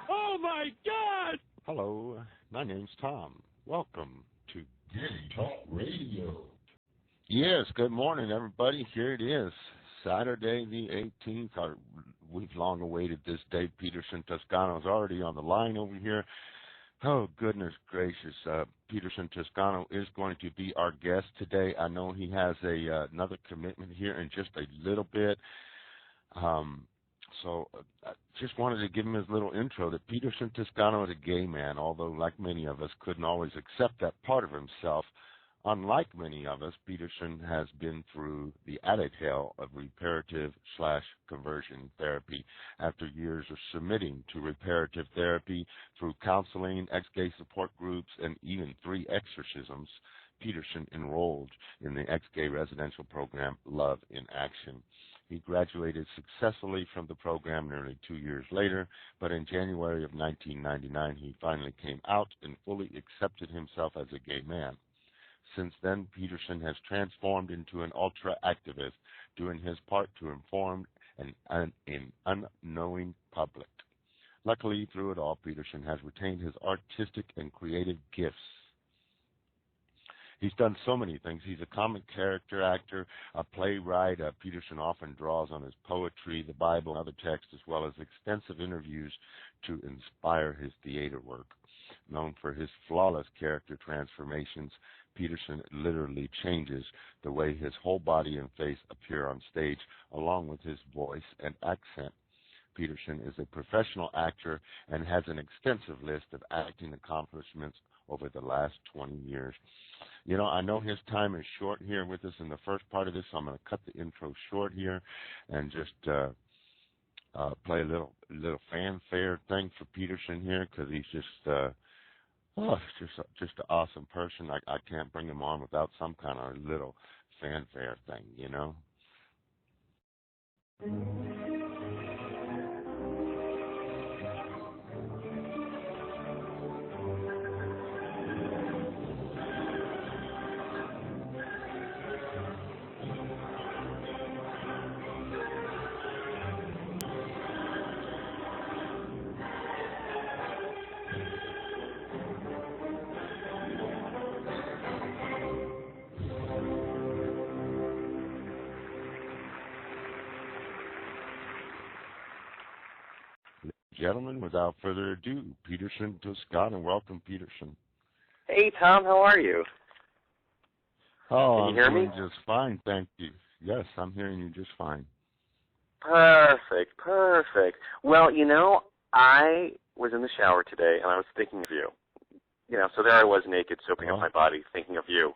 Oh, my God! Hello, my name's Tom. Welcome to GayTalk Radio. Yes, good morning, everybody. Here it is, Saturday the 18th. We've long awaited this day. Peterson Toscano is already on the line over here. Oh, goodness gracious. Peterson Toscano is going to be our guest today. I know he has another commitment here in just a little bit. So I just wanted to give him his little intro that Peterson Toscano is a gay man, although like many of us couldn't always accept that part of himself. Unlike many of us, Peterson has been through the added hell of reparative/conversion therapy. After years of submitting to reparative therapy through counseling, ex-gay support groups, and even 3 exorcisms, Peterson enrolled in the ex-gay residential program Love in Action. He graduated successfully from the program nearly 2 years later, but in January of 1999, he finally came out and fully accepted himself as a gay man. Since then, Peterson has transformed into an ultra-activist, doing his part to inform an unknowing public. Luckily, through it all, Peterson has retained his artistic and creative gifts. He's done so many things. He's a comic character actor, a playwright. Peterson often draws on his poetry, the Bible, and other texts, as well as extensive interviews to inspire his theater work. Known for his flawless character transformations, Peterson literally changes the way his whole body and face appear on stage, along with his voice and accent. Peterson is a professional actor and has an extensive list of acting accomplishments over the last 20 years. You know, I know his time is short here with us in the first part of this, so I'm going to cut the intro short here and just play a little fanfare thing for Peterson here, because he's just an awesome person. I can't bring him on without some kind of little fanfare thing, you know. Gentlemen, without further ado, Peterson Toscano. Welcome, Peterson. Hey, Tom, how are you? Oh, Can you hear me? I'm doing just fine, thank you. Yes, I'm hearing you just fine. Perfect. Well, you know, I was in the shower today, and I was thinking of you. You know, so there I was naked, soaping up my body, thinking of you.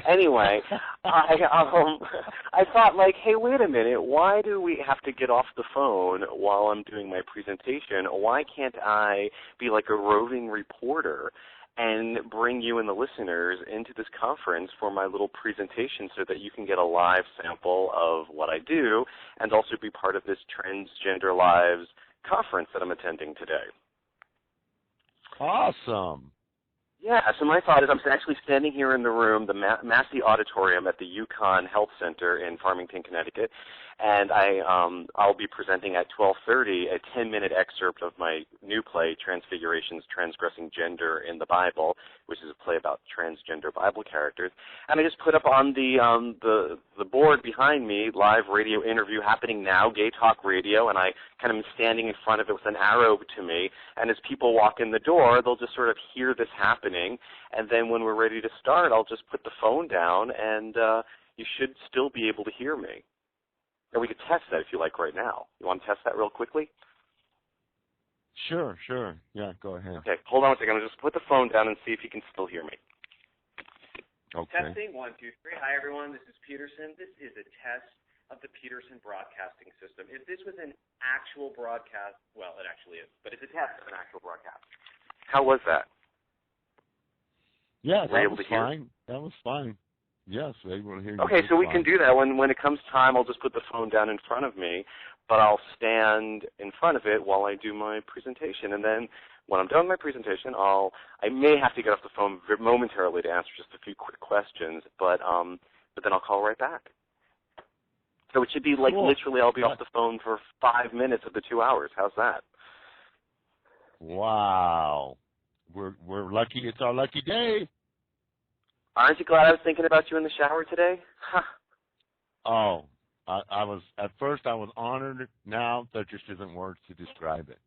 Anyway, I thought, like, hey, wait a minute. Why do we have to get off the phone while I'm doing my presentation? Why can't I be like a roving reporter and bring you and the listeners into this conference for my little presentation so that you can get a live sample of what I do and also be part of this Transgender Lives conference that I'm attending today? Awesome. Yeah, so my thought is I'm actually standing here in the room, the Massey Auditorium at the Yukon Health Center in Farmington, Connecticut, and I'll be presenting at 12:30 a 10-minute excerpt of my new play, Transfigurations, Transgressing Gender in the Bible, which is a play about transgender Bible characters. And I just put up on the board behind me, live radio interview happening now, GayTalk Radio, and I kind of am standing in front of it with an arrow to me, and as people walk in the door, they'll just sort of hear this happening, and then when we're ready to start, I'll just put the phone down, and you should still be able to hear me. Or we could test that if you like right now. You want to test that real quickly? Sure. Yeah, go ahead. Okay, hold on a second. I'll just put the phone down and see if you can still hear me. Okay. Testing, 1, 2, 3. Hi, everyone. This is Peterson. This is a test of the Peterson broadcasting system. If this was an actual broadcast, well, it actually is, but it's a test of an actual broadcast. How was that? Yeah, Were you able to hear? fine. That was fine. Yes, they will hear you. Okay, so we can do that. When it comes time, I'll just put the phone down in front of me, but I'll stand in front of it while I do my presentation. And then when I'm done with my presentation, I may have to get off the phone momentarily to answer just a few quick questions, but then I'll call right back. So it should be like Cool. literally I'll be off the phone for 5 minutes of the 2 hours. How's that? Wow. We're lucky. It's our lucky day. Aren't you glad I was thinking about you in the shower today? Huh. Oh, I was at first I was honored. Now there just isn't words to describe it.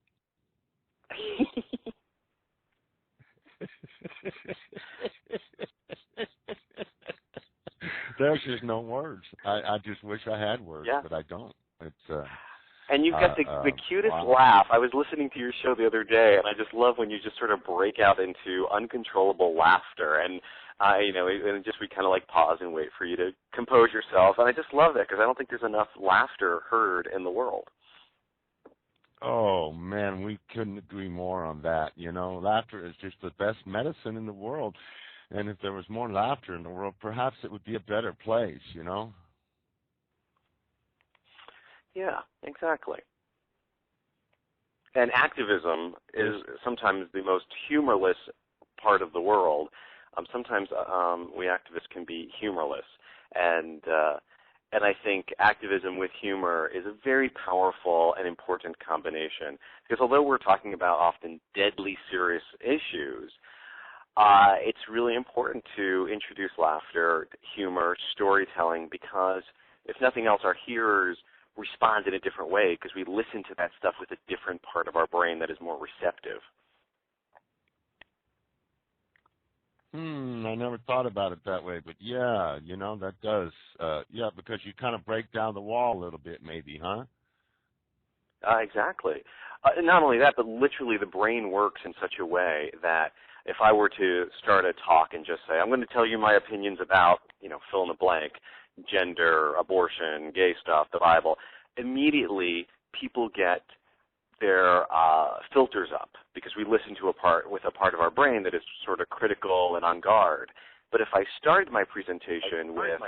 There's just no words. I just wish I had words, but I don't. It's and you've got the cutest laugh. I was listening to your show the other day, and I just love when you just sort of break out into uncontrollable laughter. And and just we kind of like pause and wait for you to compose yourself. And I just love that because I don't think there's enough laughter heard in the world. Oh, man, we couldn't agree more on that. Laughter is just the best medicine in the world. And if there was more laughter in the world, perhaps it would be a better place, Yeah, exactly. And activism is sometimes the most humorless part of the world. Sometimes we activists can be humorless. And I think activism with humor is a very powerful and important combination. Because although we're talking about often deadly serious issues, it's really important to introduce laughter, humor, storytelling, because if nothing else, our hearers respond in a different way because we listen to that stuff with a different part of our brain that is more receptive. I never thought about it that way, but yeah, that does. Because you kind of break down the wall a little bit maybe, huh? Exactly. Not only that, but literally the brain works in such a way that if I were to start a talk and just say, I'm going to tell you my opinions about, fill in the blank, gender, abortion, gay stuff, the Bible, immediately people get their filters up because we listen to a part of our brain that is sort of critical and on guard. But if I started my presentation with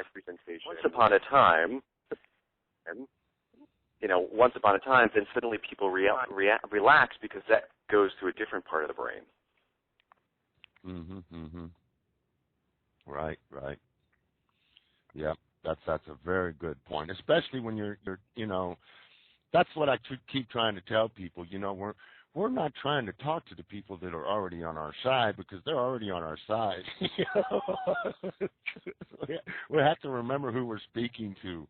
once upon a time, once upon a time, then suddenly people relax because that goes to a different part of the brain. Right. Yeah, that's a very good point, especially when you're that's what I keep trying to tell people. We're not trying to talk to the people that are already on our side because they're already on our side. We have to remember who we're speaking to.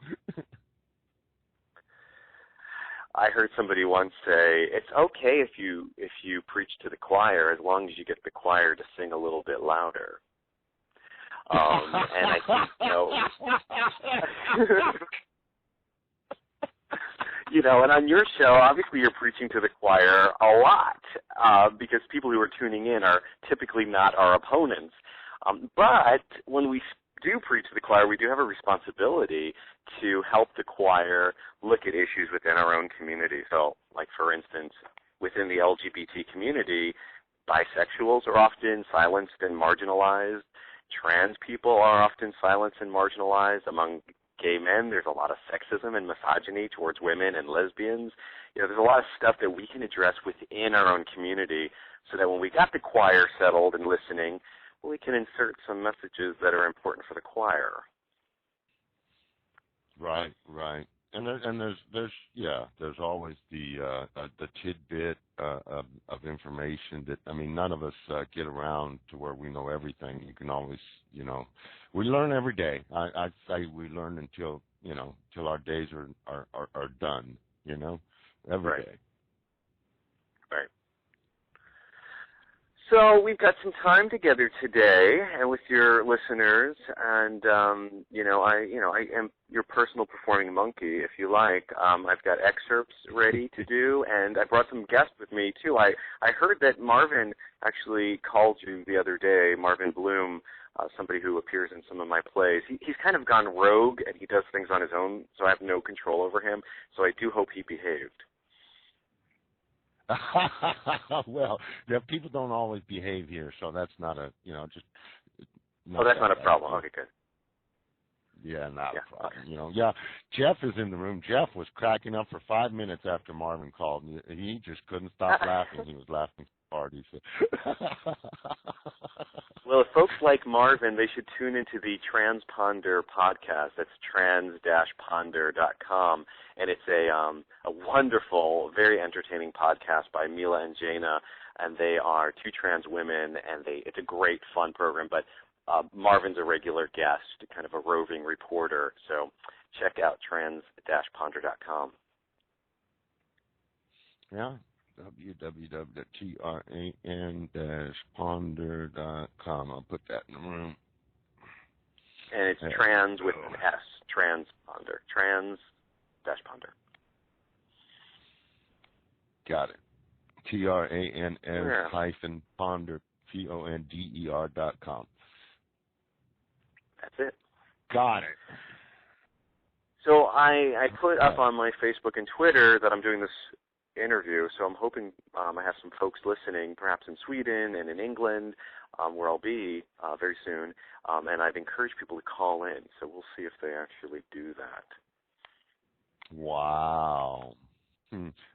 I heard somebody once say, it's okay if you preach to the choir as long as you get the choir to sing a little bit louder. And I think, and on your show, obviously you're preaching to the choir a lot because people who are tuning in are typically not our opponents. But when we do preach to the choir, we do have a responsibility to help the choir look at issues within our own community. So, like, for instance, within the LGBT community, bisexuals are often silenced and marginalized. Trans people are often silenced and marginalized. Among gay men, there's a lot of sexism and misogyny towards women and lesbians. There's a lot of stuff that we can address within our own community so that when we got the choir settled and listening, we can insert some messages that are important for the choir. Right. And there's always the tidbit of information that none of us get around to where we know everything. You can always we learn every day. I'd say we learn until till our days are done. Every day. Right. So we've got some time together today, and with your listeners, and I am your personal performing monkey, if you like. I've got excerpts ready to do, and I brought some guests with me too. I heard that Marvin actually called you the other day, Marvin Bloom, somebody who appears in some of my plays. He's kind of gone rogue, and he does things on his own, so I have no control over him. So I do hope he behaved. Well, people don't always behave here, so that's not a, just... That's not a problem. Okay, good. Yeah, not a problem. Okay. Jeff is in the room. Jeff was cracking up for 5 minutes after Marvin called, and he just couldn't stop laughing. He was laughing so hard. He said... Well, if folks like Marvin, they should tune into the Transponder podcast. That's trans-ponder.com, and it's a wonderful, very entertaining podcast by Mila and Jaina, and they are two trans women, and it's a great, fun program. But Marvin's a regular guest, kind of a roving reporter. So check out trans-ponder.com. Yeah. www.tran-ponder.com. I'll put that in the room. And it's trans with an S, Transponder, trans-ponder. Got it. TRANS-ponder, PONDER.com. That's it. Got it. So I put up on my Facebook and Twitter that I'm doing this interview, so I'm hoping I have some folks listening, perhaps in Sweden and in England, where I'll be very soon, and I've encouraged people to call in, so we'll see if they actually do that. Wow.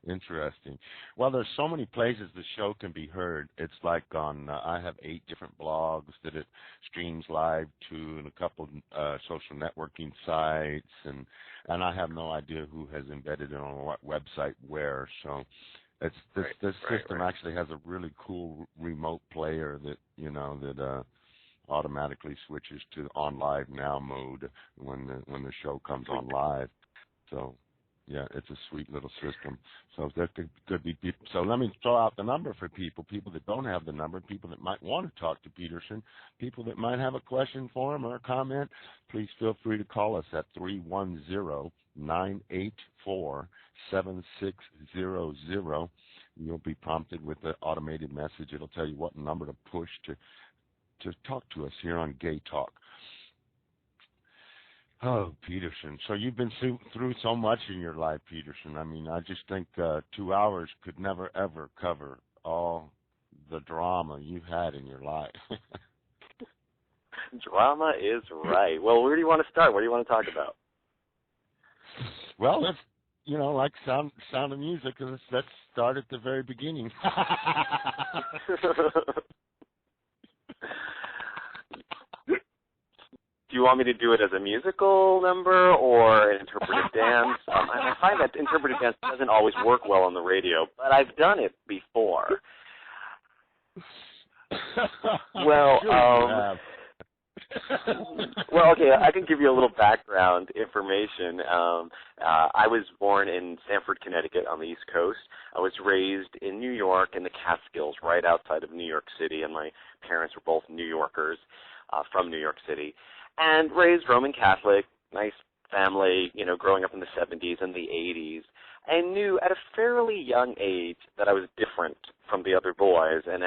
Interesting. Well, there's so many places the show can be heard. It's like on, I have 8 different blogs that it streams live to, and a couple social networking sites, and I have no idea who has embedded it on what website where. So it's this system actually has a really cool remote player that automatically switches to on live now mode when the show comes on live. So yeah, it's a sweet little system. So there could be people. So let me throw out the number for people that don't have the number, people that might want to talk to Peterson, people that might have a question for him or a comment. Please feel free to call us at 310-984-7600. You'll be prompted with the automated message. It'll tell you what number to push to talk to us here on GayTalk. Oh, Peterson. So you've been through so much in your life, Peterson. I mean, I just think 2 hours could never, ever cover all the drama you've had in your life. Drama is right. Well, where do you want to start? What do you want to talk about? Well, let's, like Sound of Music, let's start at the very beginning. Do you want me to do it as a musical number or an interpretive dance? I find that interpretive dance doesn't always work well on the radio, but I've done it before. Well, okay, I can give you a little background information. I was born in Stamford, Connecticut on the East Coast. I was raised in New York in the Catskills, right outside of New York City, and my parents were both New Yorkers from New York City. And raised Roman Catholic, nice family, growing up in the 70s and the 80s, and knew at a fairly young age that I was different from the other boys. And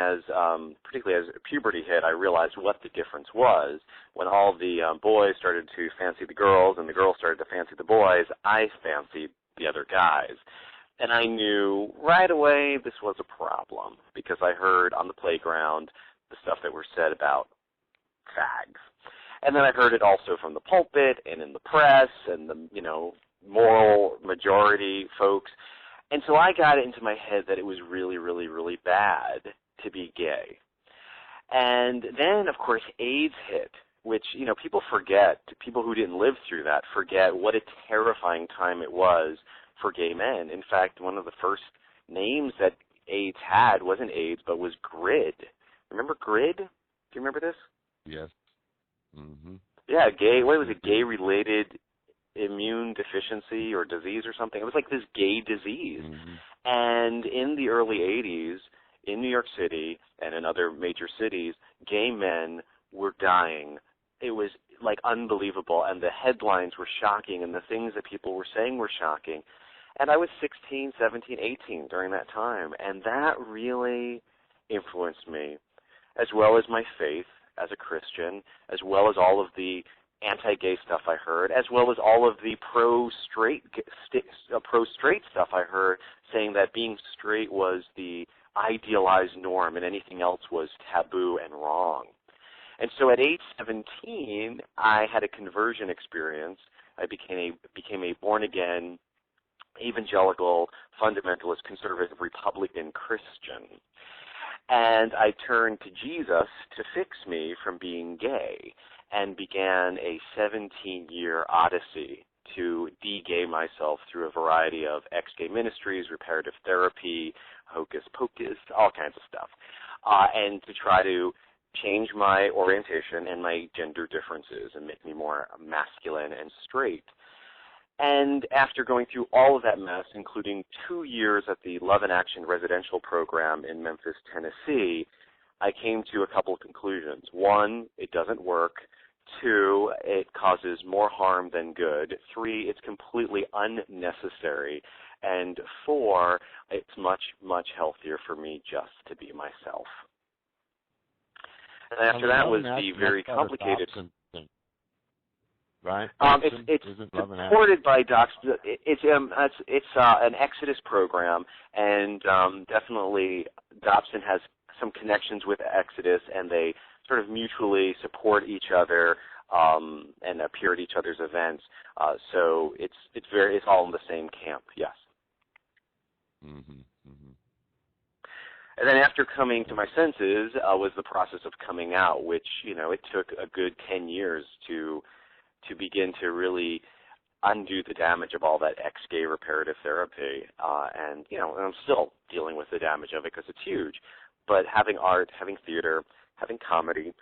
particularly as puberty hit, I realized what the difference was. When all the boys started to fancy the girls and the girls started to fancy the boys, I fancied the other guys. And I knew right away this was a problem because I heard on the playground the stuff that were said about fags. And then I heard it also from the pulpit and in the press and the, moral majority folks. And so I got it into my head that it was really, really, really bad to be gay. And then, of course, AIDS hit, which, people forget, people who didn't live through that forget what a terrifying time it was for gay men. In fact, one of the first names that AIDS had wasn't AIDS, but was GRID. Remember GRID? Do you remember this? Yes. Mm-hmm. Yeah, gay-related immune deficiency or disease or something. It was like this gay disease. Mm-hmm. And in the early 80s, in New York City and in other major cities, gay men were dying. It was like unbelievable, and the headlines were shocking, and the things that people were saying were shocking. And I was 16, 17, 18 during that time, and that really influenced me, as well as my faith as a Christian, as well as all of the anti-gay stuff I heard, as well as all of the pro-straight stuff I heard, saying that being straight was the idealized norm and anything else was taboo and wrong. And so at age 17, I had a conversion experience. I became a born-again, evangelical, fundamentalist, conservative, Republican Christian. And I turned to Jesus to fix me from being gay and began a 17-year odyssey to de-gay myself through a variety of ex-gay ministries, reparative therapy, hocus pocus, all kinds of stuff, and to try to change my orientation and my gender differences and make me more masculine and straight. And after going through all of that mess, including 2 years at the Love and Action residential program in Memphis, Tennessee, I came to a couple of conclusions. One, it doesn't work. Two, it causes more harm than good. Three, it's completely unnecessary. And four, it's much, much healthier for me just to be myself. And after that was the very complicated... Right? It's supported by docs. It's an Exodus program, and definitely Dobson has some connections with Exodus, and they sort of mutually support each other and appear at each other's events. So it's all in the same camp. Yes. Mm-hmm. Mm-hmm. And then after coming to my senses was the process of coming out, which it took a good 10 years to begin to really undo the damage of all that ex-gay reparative therapy. And I'm still dealing with the damage of it because it's huge. But having art, having theater, having comedy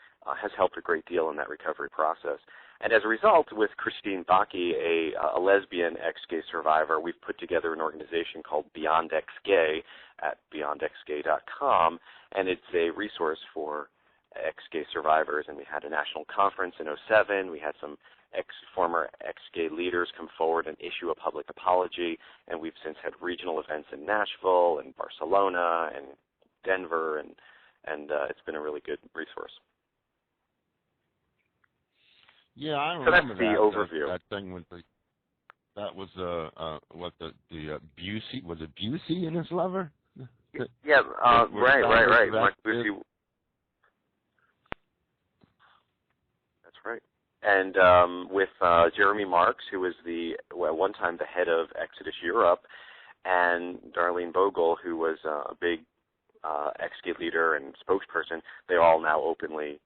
has helped a great deal in that recovery process. And as a result, with Christine Baki, a lesbian ex-gay survivor, we've put together an organization called Beyond Ex-Gay at beyondexgay.com, and it's a resource for ex-gay survivors. And we had a national conference in 2007. We had some former ex-gay leaders come forward and issue a public apology, and we've since had regional events in Nashville and Barcelona and Denver, and it's been a really good resource. Yeah, I remember so that's the overview. That thing with that was Busey, was it Busey and his lover? Yeah, right. Mark Busey. That's right. And with Jeremy Marks, who was one time the head of Exodus Europe, and Darlene Bogle, who was a big ex-gay leader and spokesperson, they're all now openly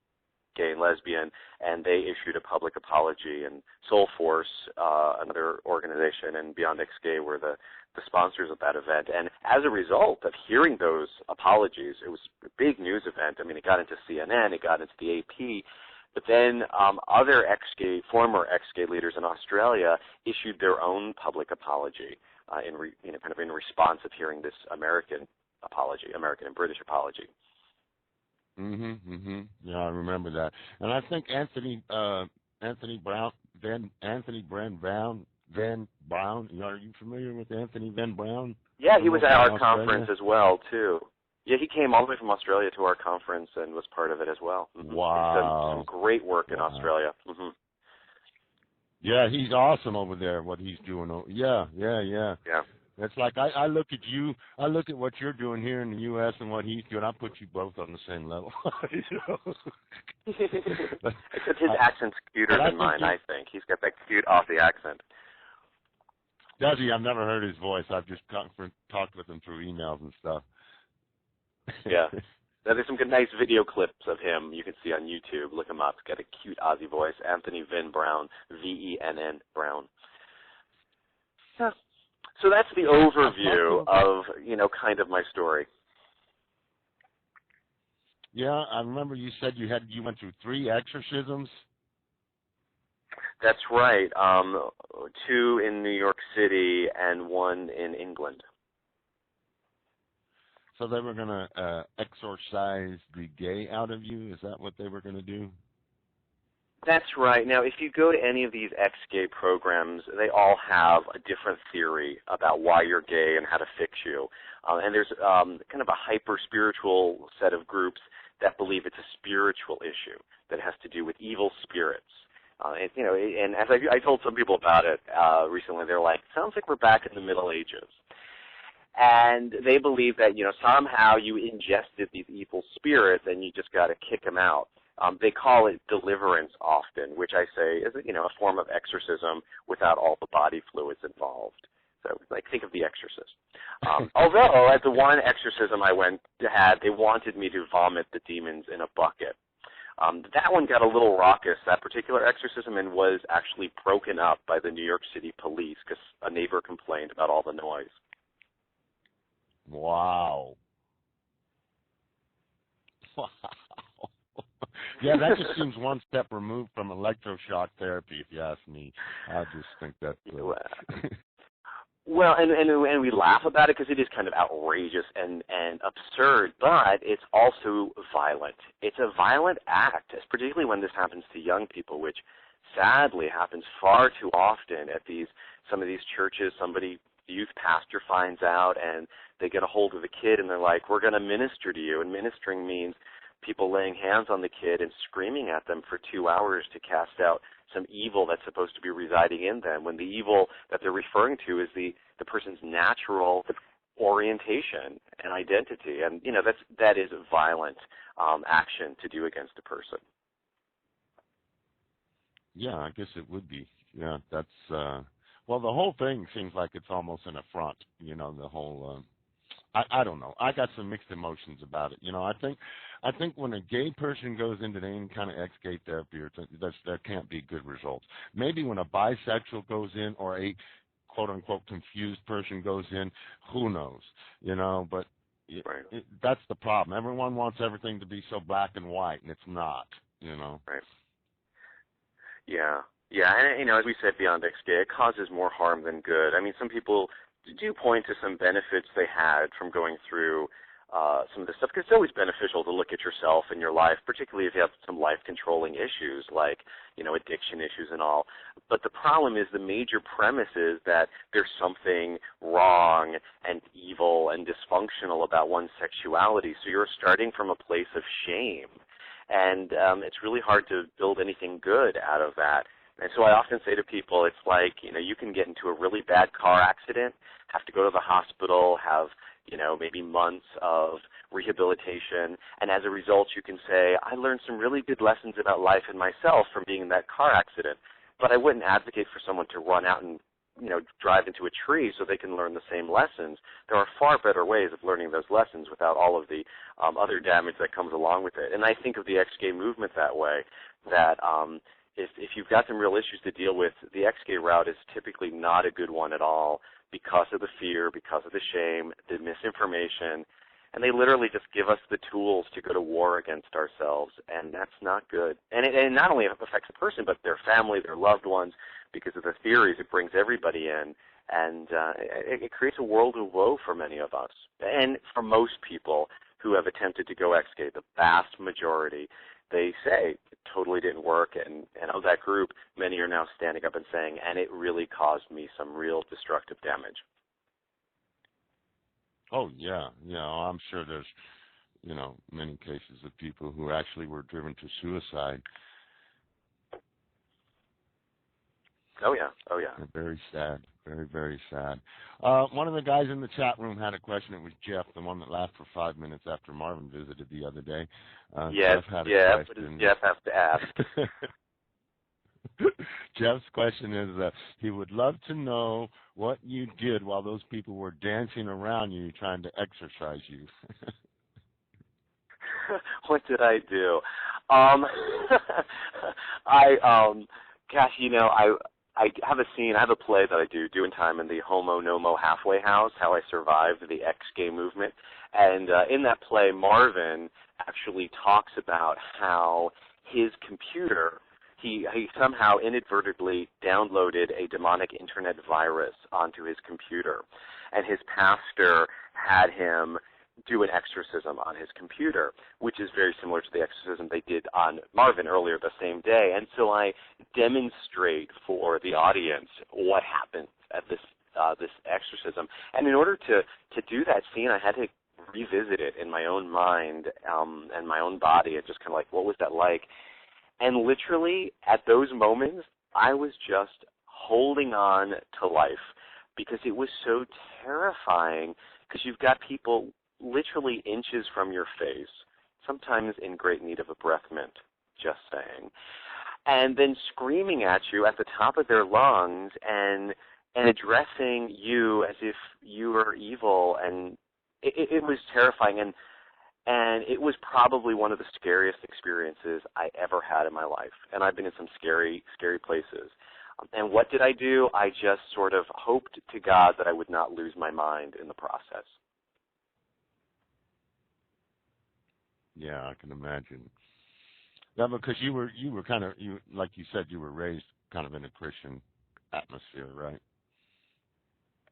gay and lesbian, and they issued a public apology. And Soul Force, another organization, and Beyond Ex-Gay were the sponsors of that event. And as a result of hearing those apologies, it was a big news event. I mean, it got into CNN, it got into the AP, but then other former ex-gay leaders in Australia issued their own public apology kind of in response of hearing this American and British apology. Yeah, I remember that. And I think Anthony Van Brown. Are you familiar with Anthony Van Brown? Yeah, he was at our conference as well too. Yeah, he came all the way from Australia to our conference and was part of it as well. Mm-hmm. Wow. He's done some great work in Australia. Mm-hmm. Yeah, he's awesome over there, what he's doing. Yeah. It's like I look at you, I look at what you're doing here in the U.S. and what he's doing. I put you both on the same level. Except his accent's cuter than mine, I think. He's got that cute Aussie accent. Does he? I've never heard his voice. I've just talked with him through emails and stuff. Yeah. Now, there's some good, nice video clips of him you can see on YouTube. Look him up. He's got a cute Aussie voice. Anthony Venn Brown, V-E-N-N Brown. Yeah. So that's the overview of, kind of my story. Yeah, I remember you said you went through 3 exorcisms. That's right. 2 in New York City and 1 in England. So they were going to exorcise the gay out of you? Is that what they were going to do? That's right. Now, if you go to any of these ex-gay programs, they all have a different theory about why you're gay and how to fix you. And there's kind of a hyper-spiritual set of groups that believe it's a spiritual issue that has to do with evil spirits. And as I told some people about it recently, they're like, sounds like we're back in the Middle Ages. And they believe that, somehow you ingested these evil spirits and you just got to kick them out. They call it deliverance often, which I say is, a form of exorcism without all the body fluids involved. So, like, think of The Exorcist. Although, at the one exorcism I had, they wanted me to vomit the demons in a bucket. That one got a little raucous, that particular exorcism, and was actually broken up by the New York City police because a neighbor complained about all the noise. Wow. Wow. Yeah, that just seems one step removed from electroshock therapy, if you ask me. I just think that. Well, and we laugh about it because it is kind of outrageous and absurd, but it's also violent. It's a violent act, particularly when this happens to young people, which sadly happens far too often at some of these churches. Somebody, youth pastor, finds out, and they get a hold of the kid, and they're like, "We're going to minister to you," and ministering means people laying hands on the kid and screaming at them for 2 hours to cast out some evil that's supposed to be residing in them, when the evil that they're referring to is the person's natural orientation and identity. And, that is a violent action to do against a person. Yeah, I guess it would be. Yeah, that's, well, the whole thing seems like it's almost an affront, the whole, I don't know. I got some mixed emotions about it. I think when a gay person goes into any kind of ex-gay therapy, there can't be good results. Maybe when a bisexual goes in or a quote-unquote confused person goes in, who knows, but Right. That's the problem. Everyone wants everything to be so black and white, and it's not, Right. Yeah. Yeah, and, as we said, beyond ex-gay, it causes more harm than good. I mean, some people do point to some benefits they had from going through some of this stuff, because it's always beneficial to look at yourself and your life, particularly if you have some life-controlling issues like, addiction issues and all. But the problem is, the major premise is that there's something wrong and evil and dysfunctional about one's sexuality. So you're starting from a place of shame. And it's really hard to build anything good out of that. And so I often say to people, it's like, you can get into a really bad car accident, have to go to the hospital, have, maybe months of rehabilitation, and as a result you can say, I learned some really good lessons about life and myself from being in that car accident. But I wouldn't advocate for someone to run out and, drive into a tree so they can learn the same lessons. There are far better ways of learning those lessons without all of the other damage that comes along with it. And I think of the ex-gay movement that way, that if you've got some real issues to deal with, the ex-gay route is typically not a good one at all, because of the fear, because of the shame, the misinformation, and they literally just give us the tools to go to war against ourselves, and that's not good. And it not only affects the person, but their family, their loved ones, because of the theories. It brings everybody in, and it creates a world of woe for many of us, and for most people who have attempted to go ex-gay, the vast majority. They say it totally didn't work, and of that group, many are now standing up and saying, and it really caused me some real destructive damage. Oh, yeah. I'm sure there's, many cases of people who actually were driven to suicide. Oh, yeah. They're very sad. Very, very sad. One of the guys in the chat room had a question. It was Jeff, the one that laughed for 5 minutes after Marvin visited the other day. Yes, Jeff had what does Jeff have to ask? Jeff's question is, he would love to know what you did while those people were dancing around you trying to exercise you. What did I do? I have a scene, I have a play that I do in time in the Homo Nomo Halfway House, How I Survived the Ex-Gay Movement. And in that play, Marvin actually talks about how his computer, he somehow inadvertently downloaded a demonic internet virus onto his computer. And his pastor had him do an exorcism on his computer, which is very similar to the exorcism they did on Marvin earlier the same day. And so I demonstrate for the audience what happened at this exorcism. And in order to do that scene, I had to revisit it in my own mind and my own body, and just kind of like, what was that like? And literally, at those moments, I was just holding on to life, because it was so terrifying, because you've got people literally inches from your face, sometimes in great need of a breath mint, just saying, and then screaming at you at the top of their lungs, and and addressing you as if you were evil, and it was terrifying, and it was probably one of the scariest experiences I ever had in my life, and I've been in some scary, scary places. And what did I do? I just sort of hoped to God that I would not lose my mind in the process. Yeah, I can imagine. Yeah, because you were kind of, like you said, you were raised kind of in a Christian atmosphere, right?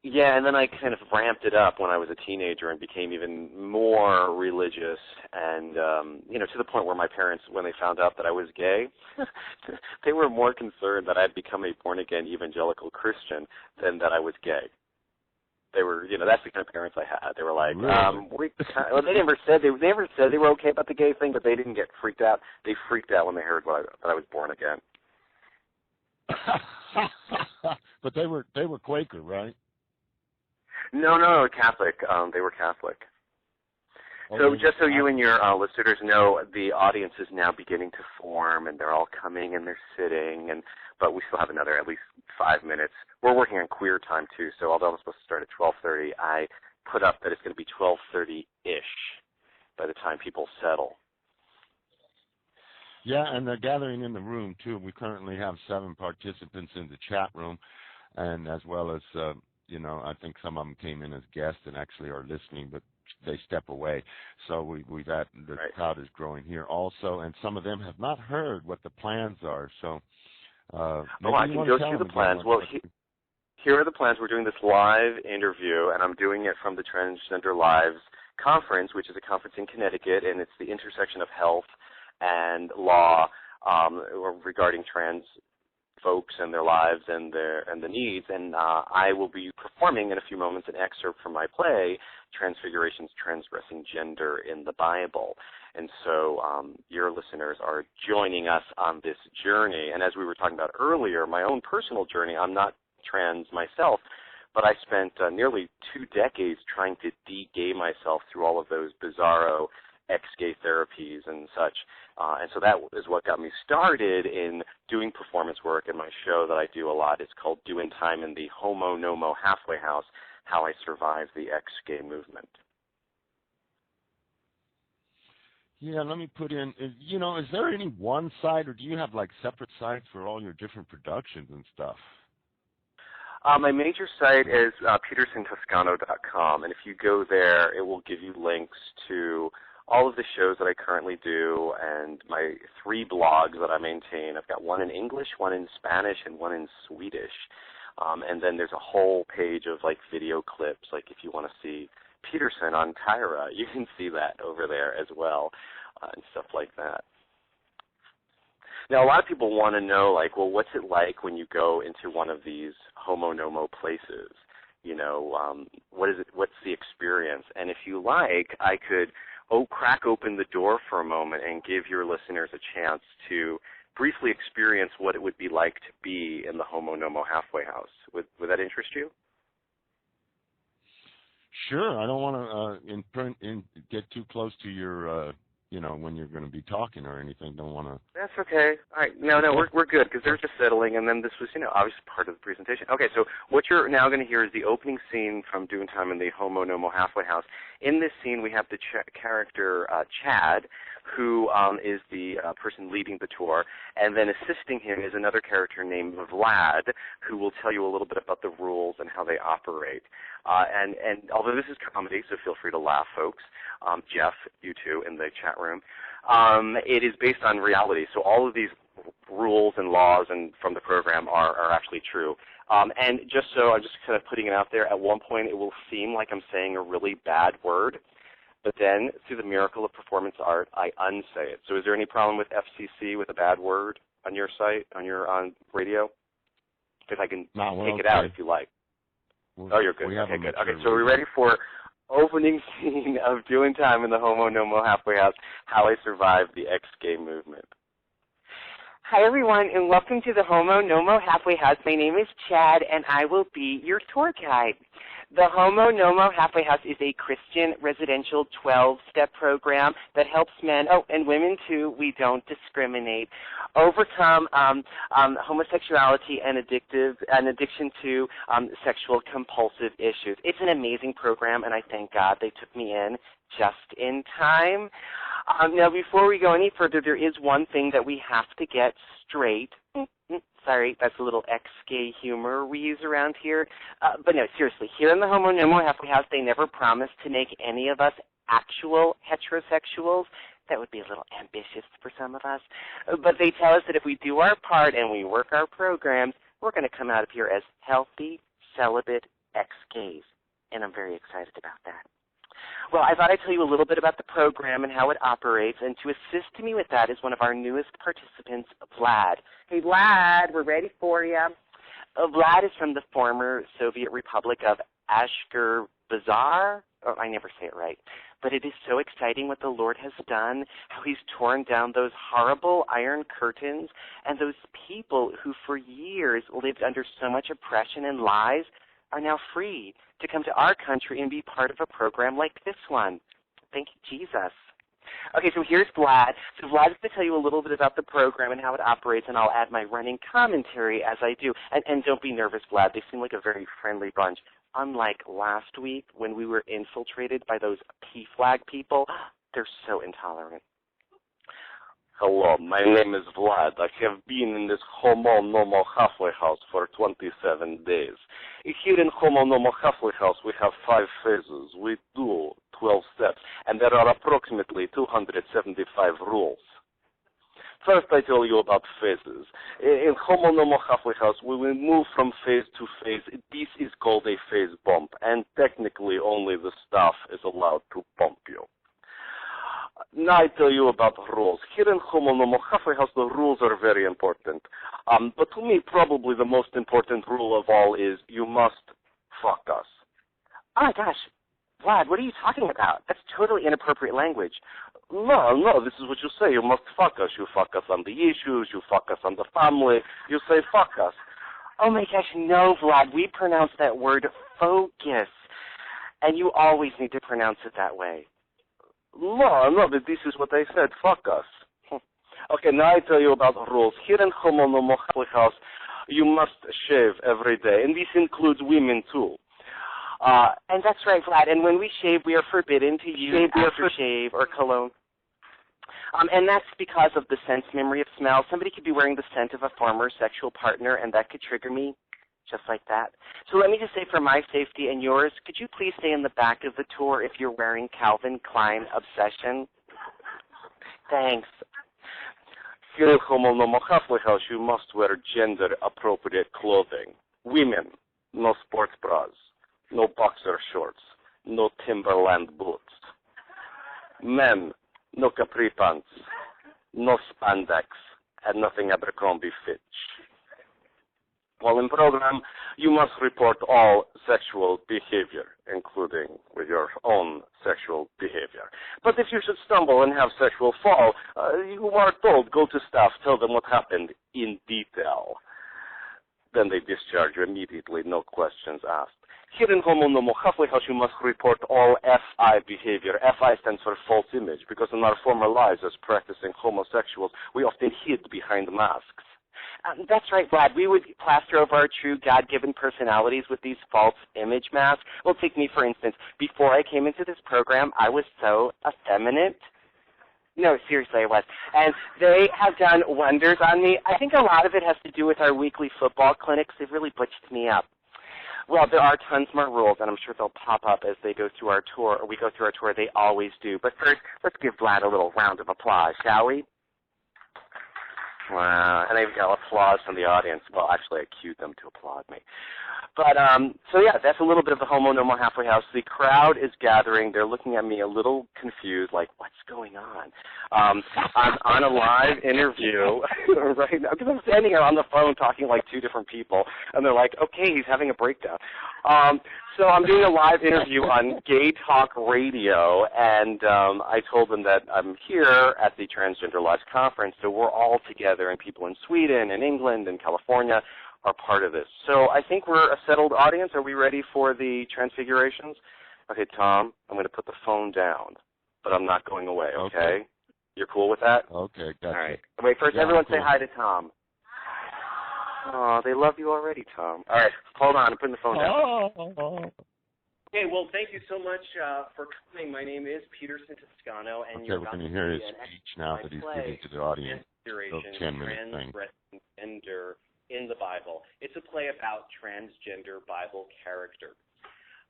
Yeah, and then I kind of ramped it up when I was a teenager and became even more religious, and to the point where my parents, when they found out that I was gay, they were more concerned that I'd become a born-again evangelical Christian than that I was gay. They were, that's the kind of parents I had. They were like, really? they never said they were okay about the gay thing, but they didn't get freaked out. They freaked out when they heard that I was born again. But they were Quaker, right? No, Catholic. They were Catholic. Okay. So just so you and your listeners know, the audience is now beginning to form, and they're all coming and they're sitting, but we still have another at least 5 minutes. We're working on queer time too, so although I'm supposed to start at 12:30, I put up that it's going to be 12:30-ish by the time people settle. Yeah, and they're gathering in the room too. We currently have 7 participants in the chat room, and as well as I think some of them came in as guests and actually are listening, but they step away. So we've had the crowd is growing here also, and some of them have not heard what the plans are. So I can go through the plans. Well, here are the plans. We're doing this live interview, and I'm doing it from the Transgender Lives Conference, which is a conference in Connecticut, and it's the intersection of health and law regarding trans folks and their lives and the needs, and I will be performing in a few moments an excerpt from my play, Transfigurations, Transgressing Gender in the Bible. And so your listeners are joining us on this journey. And as we were talking about earlier, my own personal journey, I'm not trans myself, but I spent nearly 2 decades trying to de-gay myself through all of those bizarro ex-gay therapies and such. And so that is what got me started in doing performance work, and my show that I do a lot is called Doing Time in the Homo Nomo Halfway House, How I Survived the Ex-Gay Movement. Yeah, let me put in, is there any one site, or do you have like separate sites for all your different productions and stuff? My major site is PetersonToscano.com, and if you go there, it will give you links to all of the shows that I currently do and my 3 blogs that I maintain. I've got one in English, one in Spanish, and one in Swedish. And then there's a whole page of like video clips, like if you want to see Peterson on Tyra, you can see that over there as well, and stuff like that. Now, a lot of people want to know, like, well, what's it like when you go into one of these homo nomo places? What is it? What's the experience? And if you like, I could crack open the door for a moment and give your listeners a chance to briefly experience what it would be like to be in the Homo Nomo Halfway House. Would that interest you? Sure. I don't want to get too close to your, when you're going to be talking or anything. Don't want to. That's okay. All right. No, we're good because they're just settling, and then this was, obviously part of the presentation. Okay, so what you're now going to hear is the opening scene from Doing Time in the Homo Nomo Halfway House. In this scene, we have the character Chad, who is the person leading the tour, and then assisting him is another character named Vlad, who will tell you a little bit about the rules and how they operate. And although this is comedy, so feel free to laugh, folks. Jeff, you too, in the chat room. It is based on reality, so all of these rules and laws and from the program are actually true. And just so I'm just kind of putting it out there, at one point it will seem like I'm saying a really bad word, but then through the miracle of performance art, I unsay it. So is there any problem with FCC with a bad word on your site, on radio? Because I can take it out if you like. You're good. Okay, good. Okay, so we're ready for opening scene of Doing Time in the Homo Nomo Halfway House, How I Survived the Ex-Gay Movement. Hi, everyone, and welcome to the Homo Nomo Halfway House. My name is Chad, and I will be your tour guide. The Homo Nomo Halfway House is a Christian residential 12-step program that helps men, and women too, we don't discriminate, overcome homosexuality and addiction to sexual compulsive issues. It's an amazing program, and I thank God they took me in just in time. Now, before we go any further, there is one thing that we have to get straight. Sorry, that's a little ex-gay humor we use around here. But no, seriously, here in the Homo Nomo Halfway House, they never promised to make any of us actual heterosexuals. That would be a little ambitious for some of us. But they tell us that if we do our part and we work our programs, we're going to come out of here as healthy, celibate ex-gays. And I'm very excited about that. Well, I thought I'd tell you a little bit about the program and how it operates, and to assist me with that is one of our newest participants, Vlad. Hey, Vlad, we're ready for you. Vlad is from the former Soviet Republic of Ashkerbazar. Oh, I never say it right. But it is so exciting what the Lord has done, how he's torn down those horrible iron curtains, and those people who for years lived under so much oppression and lies are now free to come to our country and be part of a program like this one. Thank you, Jesus. Okay, so here's Vlad. So Vlad is going to tell you a little bit about the program and how it operates, and I'll add my running commentary as I do. And don't be nervous, Vlad. They seem like a very friendly bunch. Unlike last week when we were infiltrated by those PFLAG people, they're so intolerant. Hello, my name is Vlad. I have been in this Homo Nomo Halfway House for 27 days. Here in Homo Nomo Halfway House, we have 5 phases. We do 12 steps, and there are approximately 275 rules. First, I tell you about phases. In Homo Nomo Halfway House, we will move from phase to phase. This is called a phase bump, and technically only the staff is allowed to bump you. Now I tell you about the rules. Here in Homo Nomo Halfway House, the rules are very important. But to me, probably the most important rule of all is you must fuck us. Oh, my gosh. Vlad, what are you talking about? That's totally inappropriate language. No, this is what you say. You must fuck us. You fuck us on the issues. You fuck us on the family. You say fuck us. Oh, my gosh, no, Vlad. We pronounce that word focus. And you always need to pronounce it that way. No, but this is what I said, fuck us. Okay, now I tell you about the rules. Here in Homo Nomo Halfway House, you must shave every day, and this includes women too. And that's right, Vlad, and when we shave, we are forbidden to use aftershave or cologne. And that's because of the sense memory of smell. Somebody could be wearing the scent of a former sexual partner, and that could trigger me. Just like that. So let me just say, for my safety and yours, could you please stay in the back of the tour if you're wearing Calvin Klein Obsession? Thanks. Here in Homo Nomo Halfway House, you must wear gender-appropriate clothing. Women, no sports bras, no boxer shorts, no Timberland boots. Men, no capri pants, no spandex, and nothing Abercrombie Fitch. While in program, you must report all sexual behavior, including with your own sexual behavior. But if you should stumble and have sexual fall, you are told, go to staff, tell them what happened in detail. Then they discharge you immediately, no questions asked. Here in Homo Nomo Halfway House, you must report all FI behavior. FI stands for false image, because in our former lives as practicing homosexuals, we often hid behind masks. That's right, Vlad. We would plaster over our true God-given personalities with these false image masks. Well, take me, for instance. Before I came into this program, I was so effeminate. No, seriously, I was. And they have done wonders on me. I think a lot of it has to do with our weekly football clinics. They've really butched me up. Well, there are tons more rules, and I'm sure they'll pop up as they go through our tour, or we go through our tour. They always do. But first, let's give Vlad a little round of applause, shall we? Wow, and they've got applause from the audience. Well, actually, I cued them to applaud me. But, so yeah, that's a little bit of the Homo Nomo Halfway House. The crowd is gathering. They're looking at me a little confused, like, what's going on? I'm on a live interview right now, because I'm standing here on the phone talking like 2 different people, and they're like, okay, he's having a breakdown. So I'm doing a live interview on GayTalk Radio, and I told them that I'm here at the Transgender Lives Conference, so we're all together, and people in Sweden and England and California are part of this. So I think we're a settled audience. Are we ready for the transfigurations? Okay, Tom, I'm going to put the phone down, but I'm not going away, okay? You're cool with that? Okay, gotcha. All right. Wait, first everyone say hi to Tom. Oh, they love you already, Tom. All right, hold on. I'm putting the phone down. Okay, well, thank you so much for coming. My name is Peterson Toscano, and we're going to hear his speech now that he's giving to the audience. Of 10-minute thing. Transgender in the Bible. It's a play about transgender Bible characters.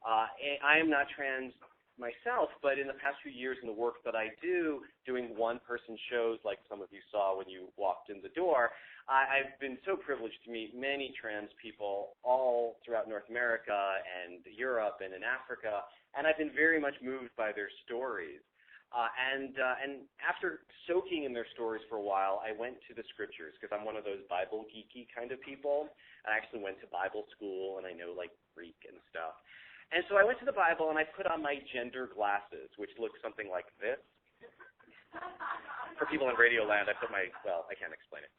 I am not trans myself, but in the past few years in the work that I do, doing one-person shows like some of you saw when you walked in the door, I've been so privileged to meet many trans people all throughout North America and Europe and in Africa, and I've been very much moved by their stories. And after soaking in their stories for a while, I went to the scriptures because I'm one of those Bible geeky kind of people. I actually went to Bible school, and I know like Greek and stuff. And so I went to the Bible, and I put on my gender glasses, which look something like this. For people in Radio Land, I put my, well, I can't explain it.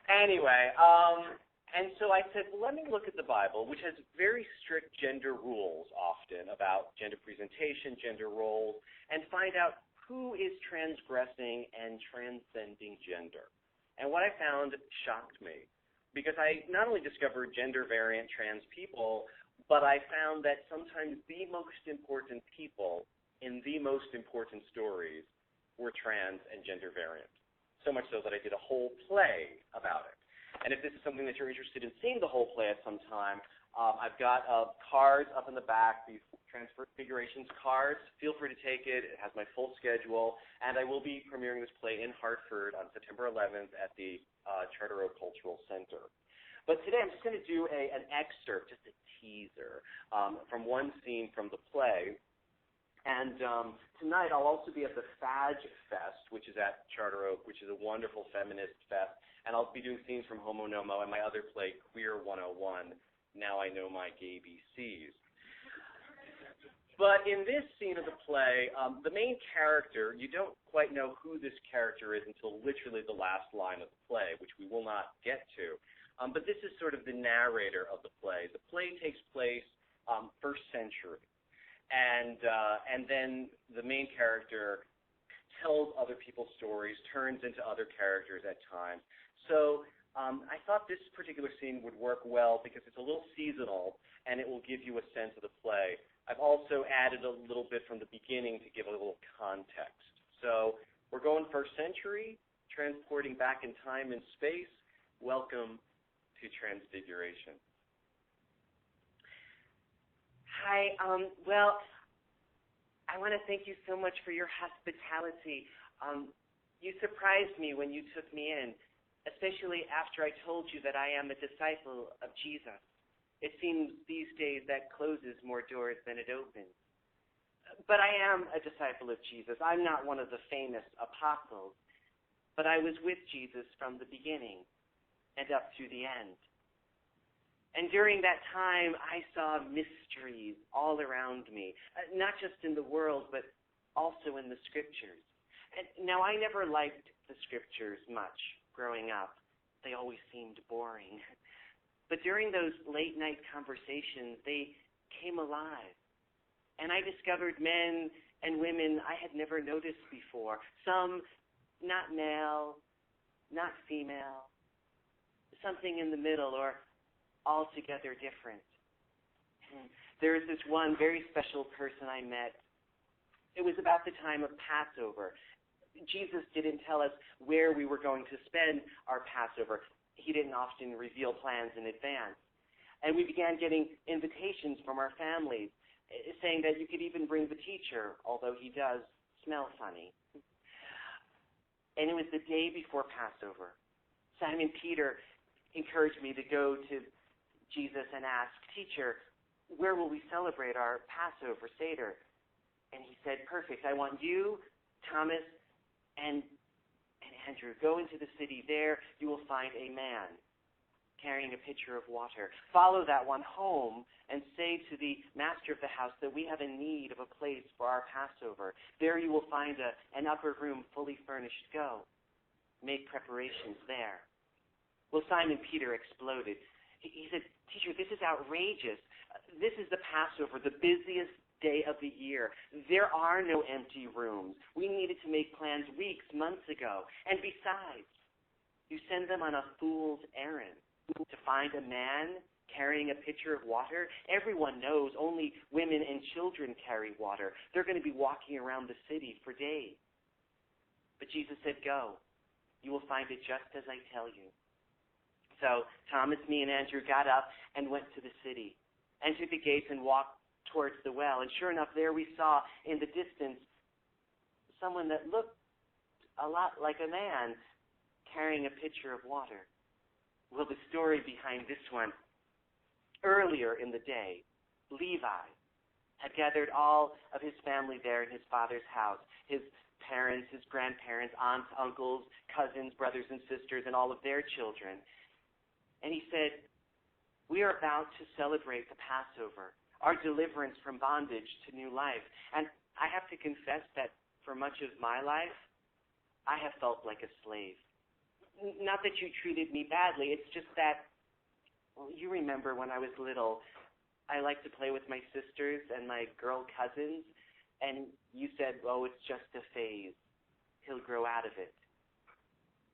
Anyway, and so I said, well, let me look at the Bible, which has very strict gender rules often about gender presentation, gender roles, and find out who is transgressing and transcending gender. And what I found shocked me, because I not only discovered gender variant trans people, but I found that sometimes the most important people in the most important stories were trans and gender variant. So much so that I did a whole play about it. And if this is something that you're interested in seeing the whole play at some time, I've got cards up in the back, these Transfigurations cards. Feel free to take it. It has my full schedule. And I will be premiering this play in Hartford on September 11th at the Charter Oak Cultural Center. But today I'm just going to do an excerpt, just a teaser, from one scene from the play. And tonight I'll also be at the Faj Fest, which is at Charter Oak, which is a wonderful feminist fest. And I'll be doing scenes from Homo Nomo and my other play, Queer 101, Now I Know My Gay BCs. But in this scene of the play, the main character, you don't quite know who this character is until literally the last line of the play, which we will not get to. But this is sort of the narrator of the play. The play takes place first century. And then the main character tells other people's stories, turns into other characters at times. So I thought this particular scene would work well because it's a little seasonal and it will give you a sense of the play. I've also added a little bit from the beginning to give a little context. So we're going first century, transporting back in time and space. Welcome to Transfiguration. Hi. Well, I want to thank you so much for your hospitality. You surprised me when you took me in, especially after I told you that I am a disciple of Jesus. It seems these days that closes more doors than it opens. But I am a disciple of Jesus. I'm not one of the famous apostles, but I was with Jesus from the beginning and up to the end. And during that time, I saw mysteries all around me, not just in the world, but also in the scriptures. And now, I never liked the scriptures much growing up. They always seemed boring. But during those late-night conversations, they came alive. And I discovered men and women I had never noticed before. Some not male, not female, something in the middle, or altogether different. There was this one very special person I met. It was about the time of Passover. Jesus didn't tell us where we were going to spend our Passover. He didn't often reveal plans in advance. And we began getting invitations from our families saying that you could even bring the teacher, although he does smell funny. And it was the day before Passover. Simon Peter encouraged me to go to Jesus and ask, "Teacher, where will we celebrate our Passover Seder?" And he said, "Perfect. I want you, Thomas, and Andrew. Go into the city. There you will find a man carrying a pitcher of water. Follow that one home and say to the master of the house that we have a need of a place for our Passover. There you will find an upper room fully furnished. Go. Make preparations there. Well, Simon Peter exploded. He said, Teacher, this is outrageous. This is the Passover, the busiest day of the year. There are no empty rooms. We needed to make plans weeks, months ago. And besides, you send them on a fool's errand to find a man carrying a pitcher of water. Everyone knows only women and children carry water. They're going to be walking around the city for days. But Jesus said, go. You will find it just as I tell you. So Thomas, me, and Andrew got up and went to the city, entered the gates and walked towards the well. And sure enough, there we saw in the distance someone that looked a lot like a man carrying a pitcher of water. Well, the story behind this one, earlier in the day, Levi had gathered all of his family there in his father's house, his parents, his grandparents, aunts, uncles, cousins, brothers and sisters, and all of their children. And he said, we are about to celebrate the Passover, our deliverance from bondage to new life. And I have to confess that for much of my life, I have felt like a slave. Not that you treated me badly, it's just that, well, you remember when I was little, I liked to play with my sisters and my girl cousins, and you said, oh, it's just a phase. He'll grow out of it.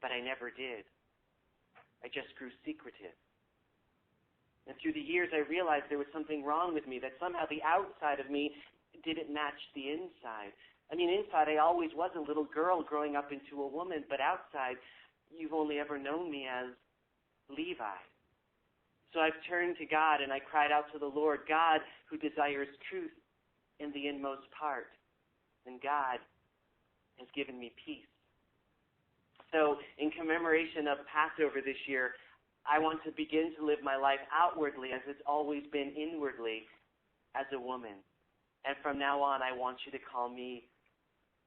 But I never did. I just grew secretive. And through the years, I realized there was something wrong with me, that somehow the outside of me didn't match the inside. I mean, inside, I always was a little girl growing up into a woman, but outside, you've only ever known me as Levi. So I've turned to God and I cried out to the Lord, God who desires truth in the inmost part. And God has given me peace. So in commemoration of Passover this year, I want to begin to live my life outwardly as it's always been inwardly as a woman. And from now on, I want you to call me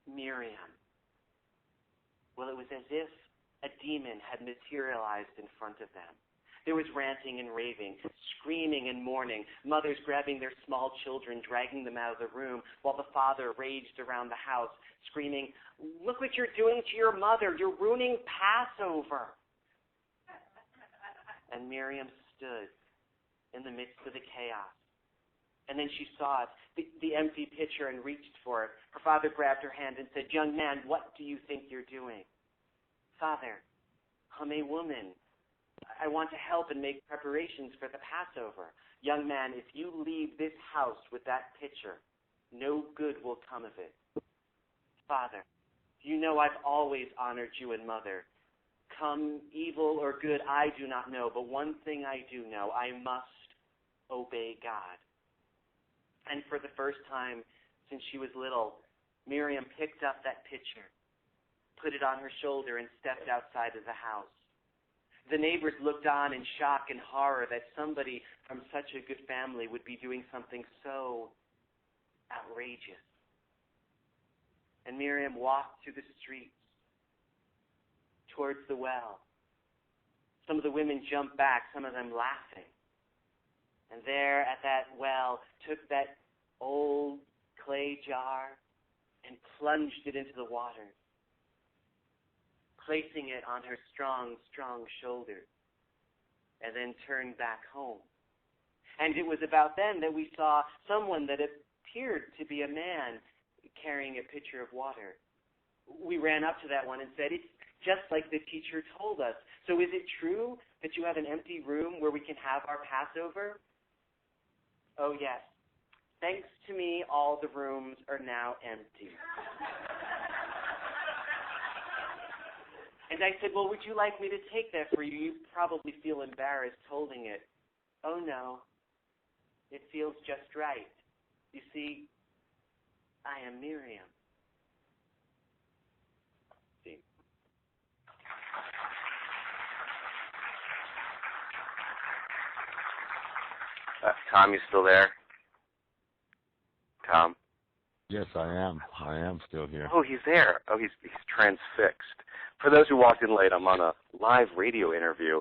Miriam. Well, it was as if a demon had materialized in front of them. There was ranting and raving, screaming and mourning, mothers grabbing their small children, dragging them out of the room, while the father raged around the house, screaming, look what you're doing to your mother. You're ruining Passover. And Miriam stood in the midst of the chaos. And then she saw it, the empty pitcher, and reached for it. Her father grabbed her hand and said, young man, what do you think you're doing? Father, I'm a woman. I want to help and make preparations for the Passover. Young man, if you leave this house with that pitcher, no good will come of it. Father, you know I've always honored you and mother. Come evil or good, I do not know, but one thing I do know, I must obey God. And for the first time since she was little, Miriam picked up that pitcher, put it on her shoulder, and stepped outside of the house. The neighbors looked on in shock and horror that somebody from such a good family would be doing something so outrageous. And Miriam walked through the streets towards the well. Some of the women jumped back, some of them laughing. And there at that well, took that old clay jar and plunged it into the water, placing it on her strong, strong shoulders, and then turned back home. And it was about then that we saw someone that appeared to be a man carrying a pitcher of water. We ran up to that one and said, it's just like the teacher told us. So is it true that you have an empty room where we can have our Passover? Oh, yes. Thanks to me, all the rooms are now empty. And I said, well, would you like me to take that for you? You probably feel embarrassed holding it. Oh, no. It feels just right. You see, I am Miriam. See. Tom, you still there? Tom? Yes, I am. I am still here. Oh, he's there. Oh, he's transfixed. For those who walked in late, I'm on a live radio interview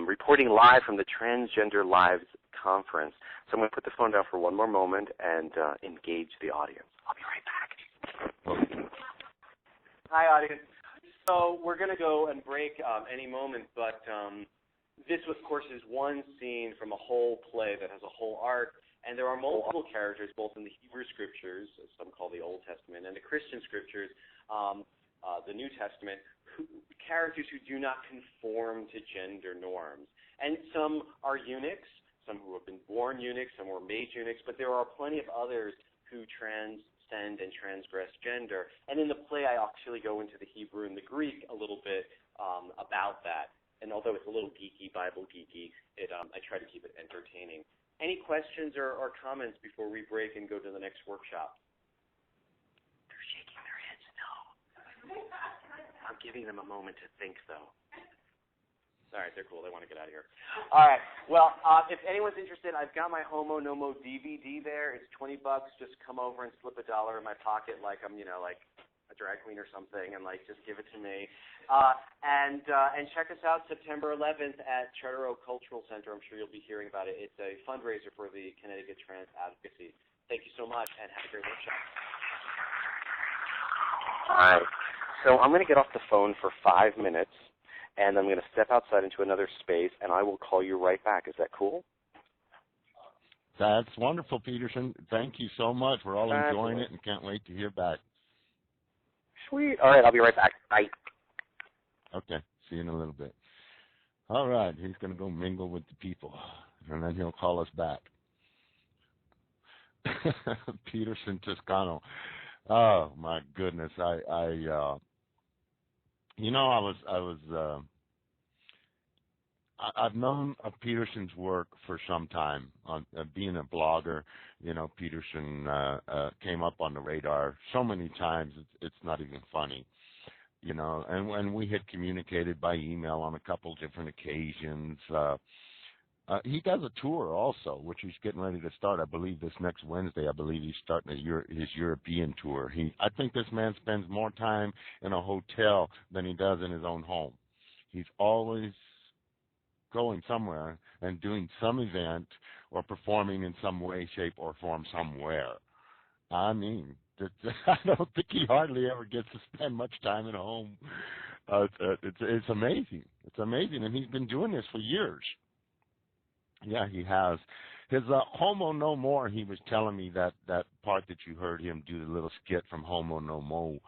reporting live from the Transgender Lives Conference. So I'm going to put the phone down for one more moment and engage the audience. I'll be right back. Hi, audience. So we're going to go and break any moment, but this, of course, is one scene from a whole play that has a whole arc, and there are multiple characters, both in the Hebrew Scriptures, as some call the Old Testament, and the Christian Scriptures, the New Testament, characters who do not conform to gender norms. And some are eunuchs, some who have been born eunuchs, some were made eunuchs, but there are plenty of others who transcend and transgress gender. And in the play, I actually go into the Hebrew and the Greek a little bit about that. And although it's a little geeky, Bible geeky, I try to keep it entertaining. Any questions or comments before we break and go to the next workshop? They're shaking their heads no. I'm giving them a moment to think, though. All right, they're cool. They want to get out of here. All right. Well, if anyone's interested, I've got my Homo No Mo DVD there. It's $20. Just come over and slip $1 in my pocket like I'm, like a drag queen or something, and just give it to me. And check us out September 11th at Charter Oak Cultural Center. I'm sure you'll be hearing about it. It's a fundraiser for the Connecticut Trans Advocacy. Thank you so much, and have a great workshop. All right. So I'm going to get off the phone for 5 minutes, and I'm going to step outside into another space, and I will call you right back. Is that cool? That's wonderful, Peterson. Thank you so much. We're all enjoying it and can't wait to hear back. Sweet. All right, I'll be right back. Bye. Okay, see you in a little bit. All right, he's going to go mingle with the people, and then he'll call us back. Peterson Toscano. Oh my goodness, I've known of Peterson's work for some time. On being a blogger, Peterson came up on the radar so many times it's not even funny. And when we had communicated by email on a couple different occasions. He does a tour also, which he's getting ready to start. I believe this next Wednesday. I believe he's starting his European tour. I think this man spends more time in a hotel than he does in his own home. He's always going somewhere and doing some event or performing in some way, shape, or form somewhere. I mean, I don't think he hardly ever gets to spend much time at home. It's amazing. It's amazing, and he's been doing this for years. Yeah, he has. His Homo No More, he was telling me that part that you heard him do, the little skit from Homo No Mo,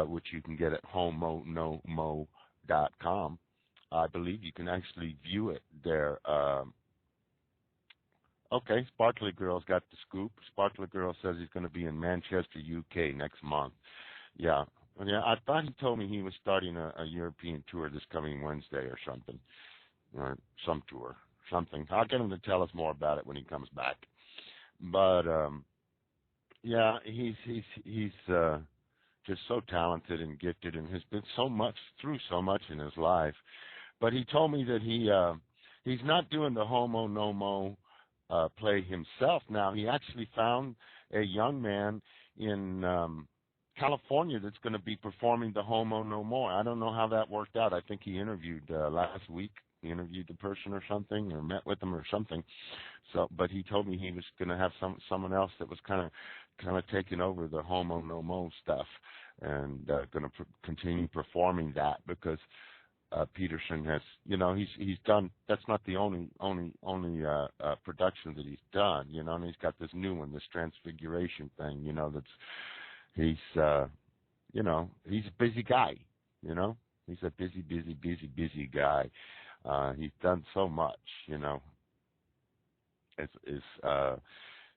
which you can get at homonomo.com. I believe you can actually view it there. Okay, Sparkly Girl's got the scoop. Sparkly Girl says he's going to be in Manchester, UK next month. Yeah, I thought he told me he was starting a European tour this coming Wednesday or something, or some tour. Something. I'll get him to tell us more about it when he comes back. But yeah, he's just so talented and gifted, and has been through so much in his life. But he told me that he's not doing the Homo No Mo play himself now. He actually found a young man in California that's going to be performing the Homo No More. I don't know how that worked out. I think he interviewed last week. He interviewed the person or something, or met with them or something. So, but he told me he was going to have someone else that was kind of taking over the Homo No Mo stuff, and going to continue performing that, because Peterson has, he's done. That's not the only production that he's done, and he's got this new one, this Transfiguration thing, he's a busy guy, he's a busy guy. He's done so much,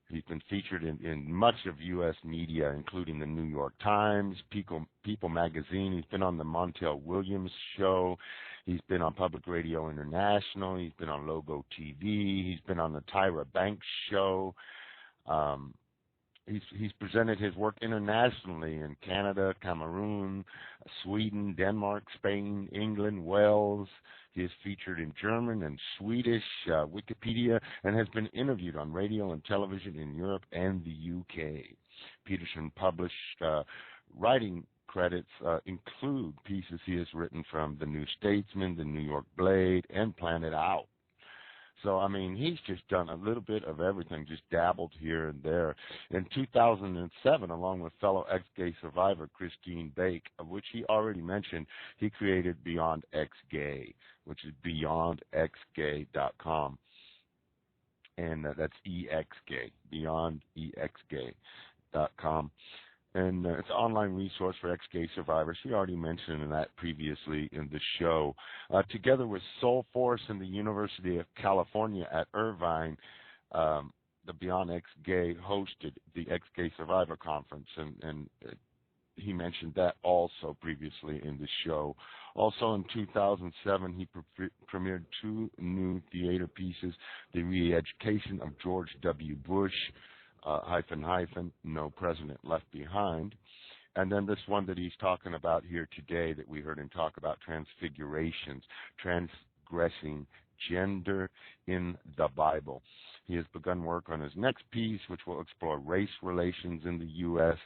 He's been featured in much of U.S. media, including the New York Times, People Magazine. He's been on the Montel Williams Show. He's been on Public Radio International. He's been on Logo TV. He's been on the Tyra Banks Show. He's presented his work internationally in Canada, Cameroon, Sweden, Denmark, Spain, England, Wales. He is featured in German and Swedish, Wikipedia, and has been interviewed on radio and television in Europe and the UK. Peterson published writing credits include pieces he has written from The New Statesman, The New York Blade, and Planet Out. So, I mean, he's just done a little bit of everything, just dabbled here and there. In 2007, along with fellow ex-gay survivor Christine Bake, of which he already mentioned, he created Beyond Ex-Gay, which is beyondexgay.com. And that's EXGay, beyondexgay.com. And it's an online resource for ex-gay survivors. We already mentioned that previously in the show. Together with Soul Force and the University of California at Irvine, the Beyond Ex-Gay hosted the Ex-Gay Survivor Conference, and he mentioned that also previously in the show. Also in 2007, he premiered 2 new theater pieces, The Re-Education of George W. Bush, No President Left Behind. And then this one that he's talking about here today that we heard him talk about, Transfigurations, Transgressing Gender in the Bible. He has begun work on his next piece, which will explore race relations in the U.S.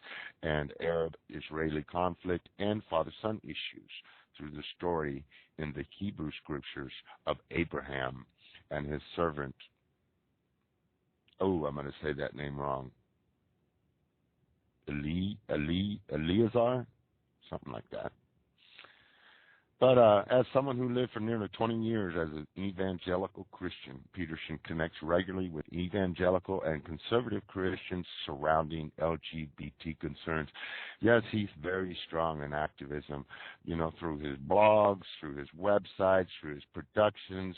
and Arab-Israeli conflict and father-son issues through the story in the Hebrew scriptures of Abraham and his servant. Oh, I'm going to say that name wrong. Eleazar? Something like that. But as someone who lived for nearly 20 years as an evangelical Christian, Peterson connects regularly with evangelical and conservative Christians surrounding LGBT concerns. Yes, he's very strong in activism, you know, through his blogs, through his websites, through his productions,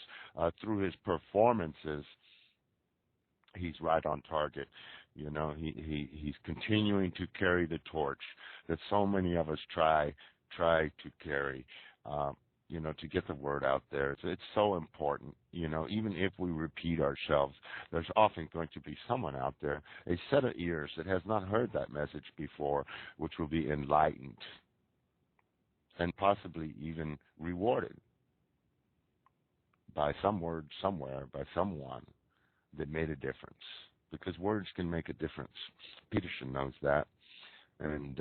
through his performances. He's right on target. You know, he's continuing to carry the torch that so many of us try to carry, you know, to get the word out there. It's so important, you know, even if we repeat ourselves, there's often going to be someone out there, a set of ears that has not heard that message before, which will be enlightened and possibly even rewarded by some word somewhere, by someone that made a difference, because words can make a difference. Peterson knows that, and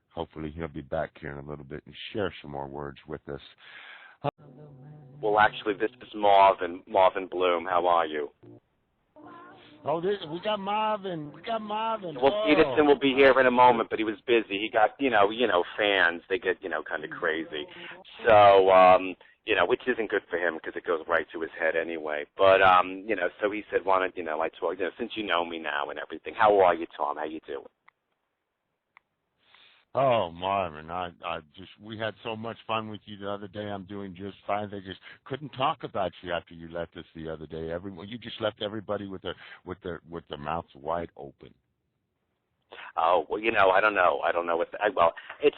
hopefully he'll be back here in a little bit and share some more words with us. Well, actually, this is Marvin Bloom. How are you? Oh, we got Marvin. Well, Peterson will be here in a moment, but he was busy. He got, you know, fans. They get, kind of crazy. So, which isn't good for him because it goes right to his head anyway. But, so he said, why don't, I talk, since you know me now and everything. How are you, Tom? How you doing? Oh, Marvin, we had so much fun with you the other day. I'm doing just fine. They just couldn't talk about you after you left us the other day. You just left everybody with their mouths wide open. Oh, well, I don't know. I don't know what. It's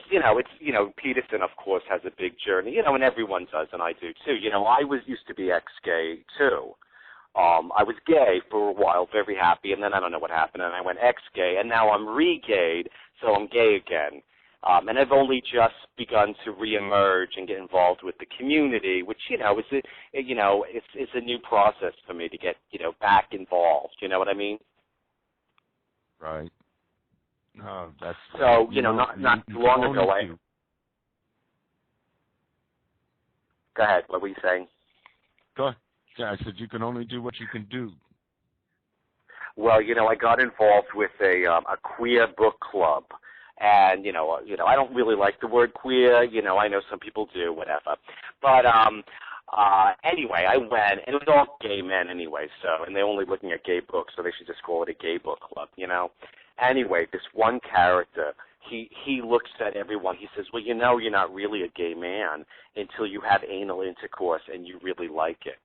Peterson, of course, has a big journey, and everyone does, and I do too. I used to be ex-gay too. I was gay for a while, very happy, and then I don't know what happened, and I went ex-gay, and now I'm re-gayed, so I'm gay again. And I've only just begun to reemerge and get involved with the community, which is it's a new process for me to get back involved. You know what I mean? Right. No, that's so not too long ago. Go ahead. What were you saying? Go ahead. Yeah, I said you can only do what you can do. Well, I got involved with a queer book club, and I don't really like the word queer. I know some people do, whatever. But anyway, I went, and it was all gay men anyway. So, and they're only looking at gay books, so they should just call it a gay book club. Anyway, this one character, he looks at everyone. He says, "Well, you're not really a gay man until you have anal intercourse and you really like it."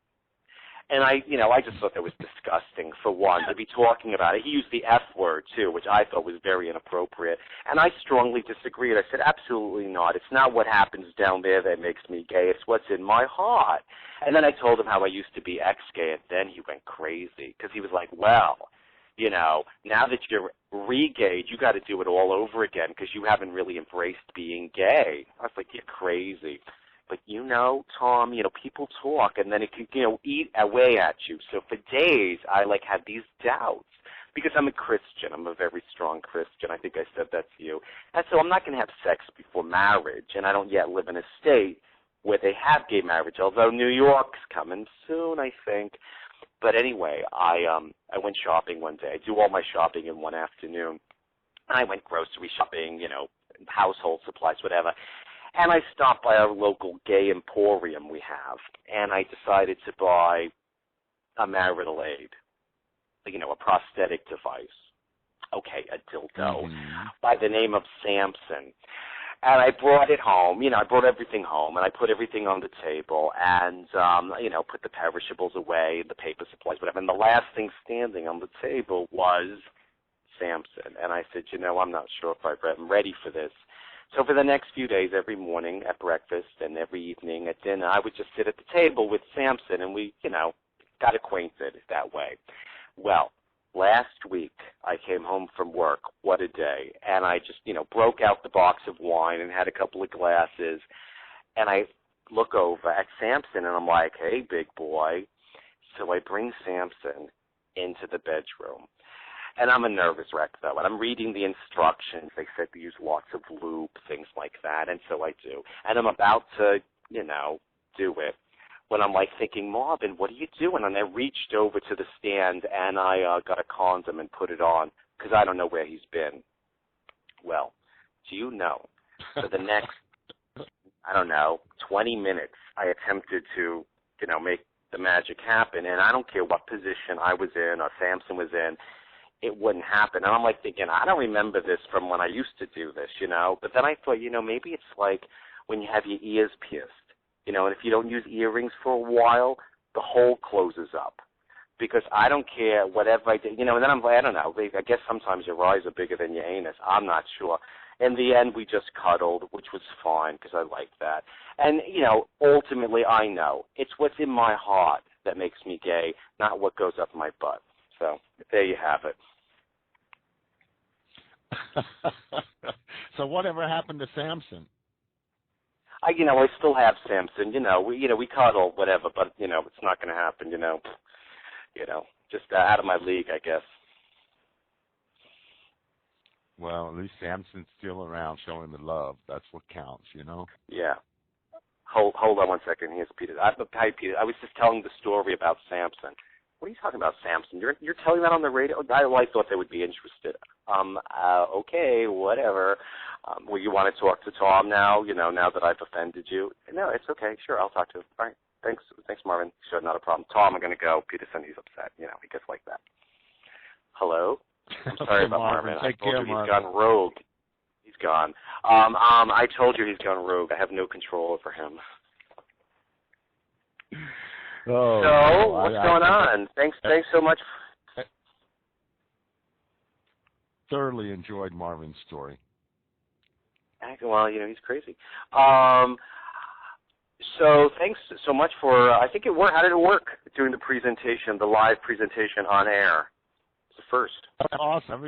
And I just thought that was disgusting, for one, to be talking about it. He used the F word, too, which I thought was very inappropriate. And I strongly disagreed. I said, absolutely not. It's not what happens down there that makes me gay. It's what's in my heart. And then I told him how I used to be ex-gay, and then he went crazy because he was like, well, now that you're re-gayed, you got to do it all over again because you haven't really embraced being gay. I was like, you're crazy. But Tom, people talk, and then it can, eat away at you. So for days, I had these doubts because I'm a Christian. I'm a very strong Christian. I think I said that to you. And so I'm not going to have sex before marriage, and I don't yet live in a state where they have gay marriage, although New York's coming soon, I think. But anyway, I went shopping one day. I do all my shopping in one afternoon. And I went grocery shopping, household supplies, whatever. And I stopped by our local gay emporium we have, and I decided to buy a marital aid, a prosthetic device. Okay, a dildo by the name of Samson. And I brought it home. I brought everything home, and I put everything on the table and, put the perishables away, the paper supplies, whatever. And the last thing standing on the table was Samson. And I said, I'm not sure if I'm ready for this. So for the next few days, every morning at breakfast and every evening at dinner, I would just sit at the table with Samson, and we, got acquainted that way. Well, last week I came home from work. What a day. And I just, broke out the box of wine and had a couple of glasses, and I look over at Samson, and I'm like, hey, big boy. So I bring Samson into the bedroom. And I'm a nervous wreck, though, and I'm reading the instructions. They said to use lots of lube, things like that, and so I do. And I'm about to, do it when I'm, thinking, Marvin, what are you doing? And I reached over to the stand, and I got a condom and put it on because I don't know where he's been. Well, do you know, for the next, 20 minutes, I attempted to, make the magic happen, and I don't care what position I was in or Samson was in, it wouldn't happen. And I'm thinking, I don't remember this from when I used to do this, But then I thought, maybe it's like when you have your ears pierced, and if you don't use earrings for a while, the hole closes up. Because I don't care whatever I did, and then I don't know, I guess sometimes your eyes are bigger than your anus. I'm not sure. In the end, we just cuddled, which was fine because I liked that. And, ultimately I know it's what's in my heart that makes me gay, not what goes up my butt. So there you have it. So whatever happened to Samson? I still have Samson. We cuddle, whatever, but it's not going to happen. Just out of my league, I guess. Well, at least Samson's still around, showing the love. That's what counts, Yeah. Hold on one second. Here's Peter. Hi, Peter. I was just telling the story about Samson. What are you talking about, Samson? You're telling that on the radio? I thought they would be interested. Okay, whatever. Well, you want to talk to Tom now, now that I've offended you? No, it's okay. Sure, I'll talk to him. All right. Thanks, Marvin. Sure, not a problem. Tom, I'm going to go. Peterson, he's upset. He gets like that. Hello? I'm sorry about Marvin. Take care, He's gone rogue. He's gone. I told you he's gone rogue. I have no control over him. Oh, so, what's going on? Thanks so much. Thoroughly enjoyed Marvin's story. Well, he's crazy. So thanks so much for, I think it worked. How did it work during the presentation, the live presentation on air? It's the first. Awesome.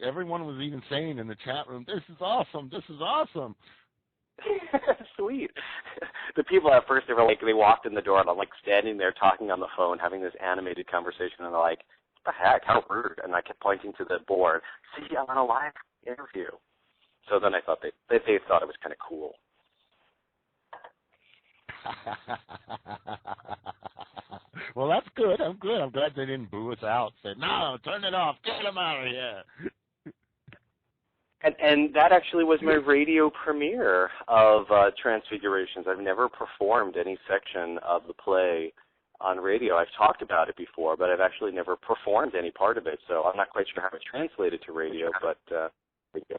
Everyone was even saying in the chat room, this is awesome. This is awesome. Sweet. The people at first, they walked in the door, and I'm standing there talking on the phone, having this animated conversation, and they're like, what the heck, how rude. And I kept pointing to the board, see, I'm on a live interview. So then I thought they thought it was kind of cool. Well, that's good. I'm good. I'm glad they didn't boo us out. Said, no, turn it off. Get them out of here. And that actually was my radio premiere of Transfigurations. I've never performed any section of the play on radio. I've talked about it before, but I've actually never performed any part of it, so I'm not quite sure how it's translated to radio, but thank you.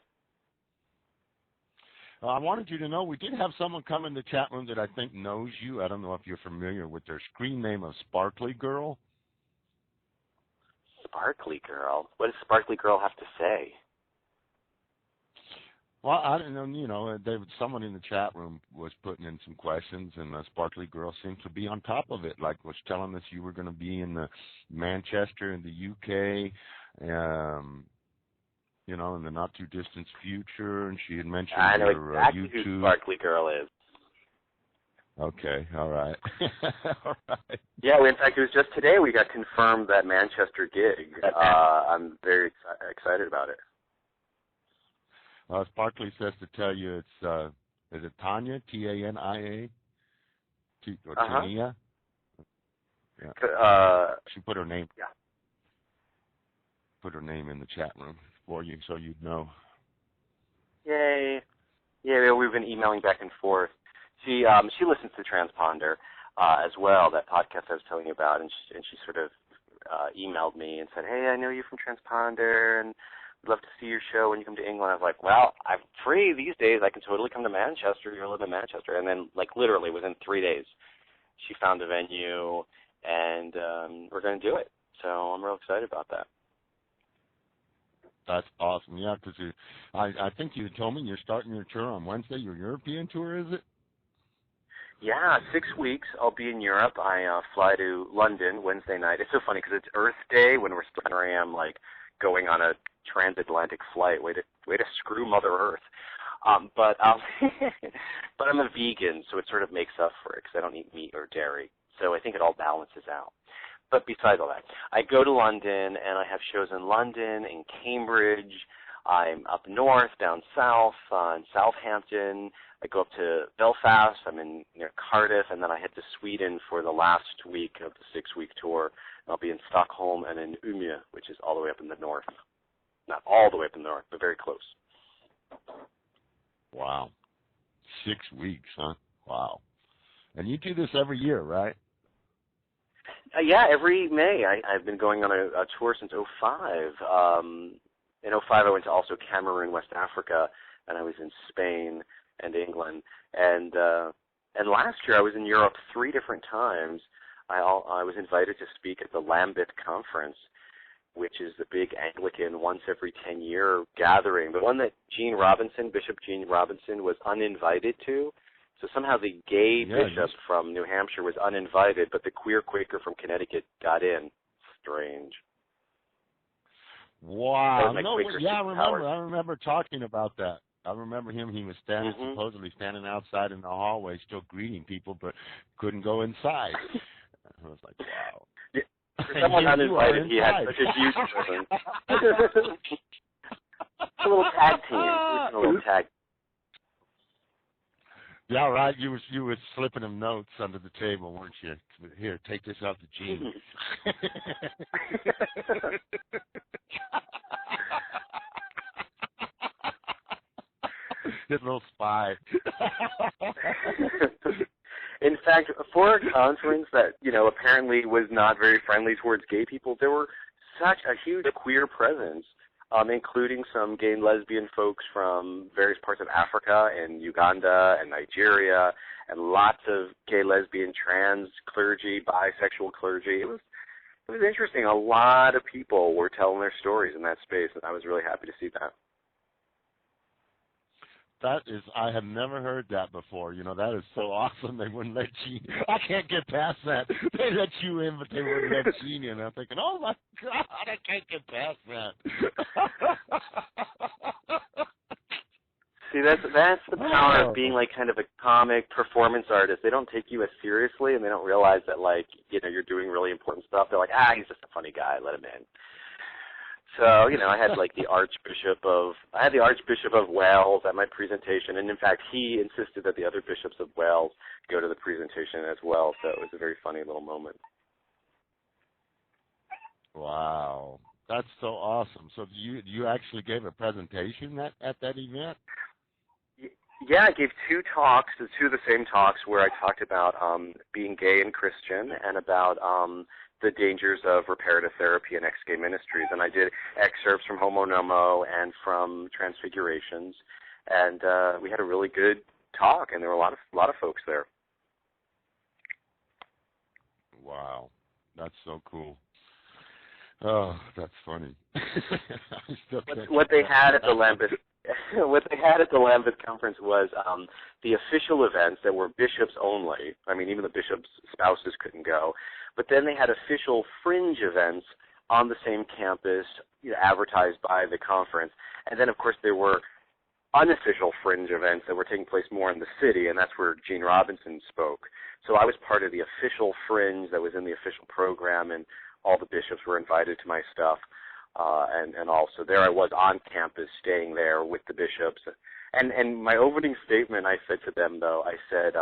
I wanted you to know we did have someone come in the chat room that I think knows you. I don't know if you're familiar with their screen name of Sparkly Girl. Sparkly Girl? What does Sparkly Girl have to say? Well, I don't know. Someone in the chat room was putting in some questions, and Sparkly Girl seemed to be on top of it. Was telling us you were going to be in Manchester in the UK, in the not too distant future, and she had mentioned I know your exactly YouTube. Who Sparkly Girl is. Okay, all right. All right. Yeah, in fact, it was just today we got confirmed that Manchester gig. I'm very excited about it. Sparkly says to tell you it's, is it Tanya, Tania? Or Tania? Yeah. She put her name. Yeah. Put her name in the chat room for you so you'd know. Yay. Yeah, we've been emailing back and forth. She listens to Transponder as well, that podcast I was telling you about, and she sort of emailed me and said, hey, I know you from Transponder, and I'd love to see your show when you come to England. I was like, well, I'm free these days. I can totally come to Manchester. You live in Manchester. And then, like, literally within 3 days, she found a venue, and we're going to do it. So I'm real excited about that. That's awesome. Yeah, because I think you told me you're starting your tour on Wednesday. Your European tour, is it? Yeah, 6 weeks. I'll be in Europe. I fly to London Wednesday night. It's so funny because it's Earth Day when we're still, here I am, like, going on a transatlantic flight. Way to screw Mother Earth. But I'm a vegan, so it sort of makes up for it because I don't eat meat or dairy. So I think it all balances out. But besides all that, I go to London, and I have shows in London, in Cambridge. I'm up north, down south, in Southampton. I go up to Belfast. I'm near Cardiff, and then I head to Sweden for the last week of the 6-week tour. I'll be in Stockholm and in Umeå, which is all the way up in the north. Not all the way up in the north, but very close. Wow. 6 weeks, huh? Wow. And you do this every year, right? Yeah, every May. I've been going on a tour since '05. In '05, I went to also Cameroon, West Africa, and I was in Spain and England. And last year, I was in Europe 3 different times. I was invited to speak at the Lambeth Conference, which is the big Anglican once every 10-year gathering, the one that Bishop Gene Robinson was uninvited to. So somehow the gay bishop from New Hampshire was uninvited, but the queer Quaker from Connecticut got in. Strange. Wow. I remember talking about that. I remember him. He was supposedly standing outside in the hallway still greeting people, but couldn't go inside. I was like, wow. Yeah. For someone uninvited, he had such a huge presence. A little tag team. A little tag. Yeah, right. You were slipping him notes under the table, weren't you? Here, take this out to Gene. His little spy. In fact, for a conference that, apparently was not very friendly towards gay people, there were such a huge queer presence, including some gay and lesbian folks from various parts of Africa and Uganda and Nigeria, and lots of gay, lesbian, trans clergy, bisexual clergy. It was interesting. A lot of people were telling their stories in that space, and I was really happy to see that. I have never heard that before. That is so awesome. They wouldn't let Gene. I can't get past that. They let you in, but they wouldn't let Gene in. I'm thinking, oh my God, I can't get past that. See, that's the power of being like kind of a comic performance artist. They don't take you as seriously, and they don't realize that you're doing really important stuff. They're like, he's just a funny guy. Let him in. So, I had the Archbishop of Wales at my presentation, and in fact, he insisted that the other bishops of Wales go to the presentation as well. So it was a very funny little moment. Wow, that's so awesome. So you actually gave a presentation at that event? Yeah, I gave 2 talks, 2 of the same talks, where I talked about being gay and Christian, and about the dangers of reparative therapy and ex-gay ministries. And I did excerpts from Homo Nomo and from Transfigurations, and we had a really good talk, and there were a lot of folks there. Wow, that's so cool. Oh, that's funny. What they had at the Lambeth conference was the official events that were bishops only. I mean, even the bishops' spouses couldn't go. But then they had official fringe events on the same campus, advertised by the conference. And then, of course, there were unofficial fringe events that were taking place more in the city, and that's where Gene Robinson spoke. So I was part of the official fringe that was in the official program, and all the bishops were invited to my stuff. And also there I was on campus staying there with the bishops. And my opening statement, I said to them, though, I said,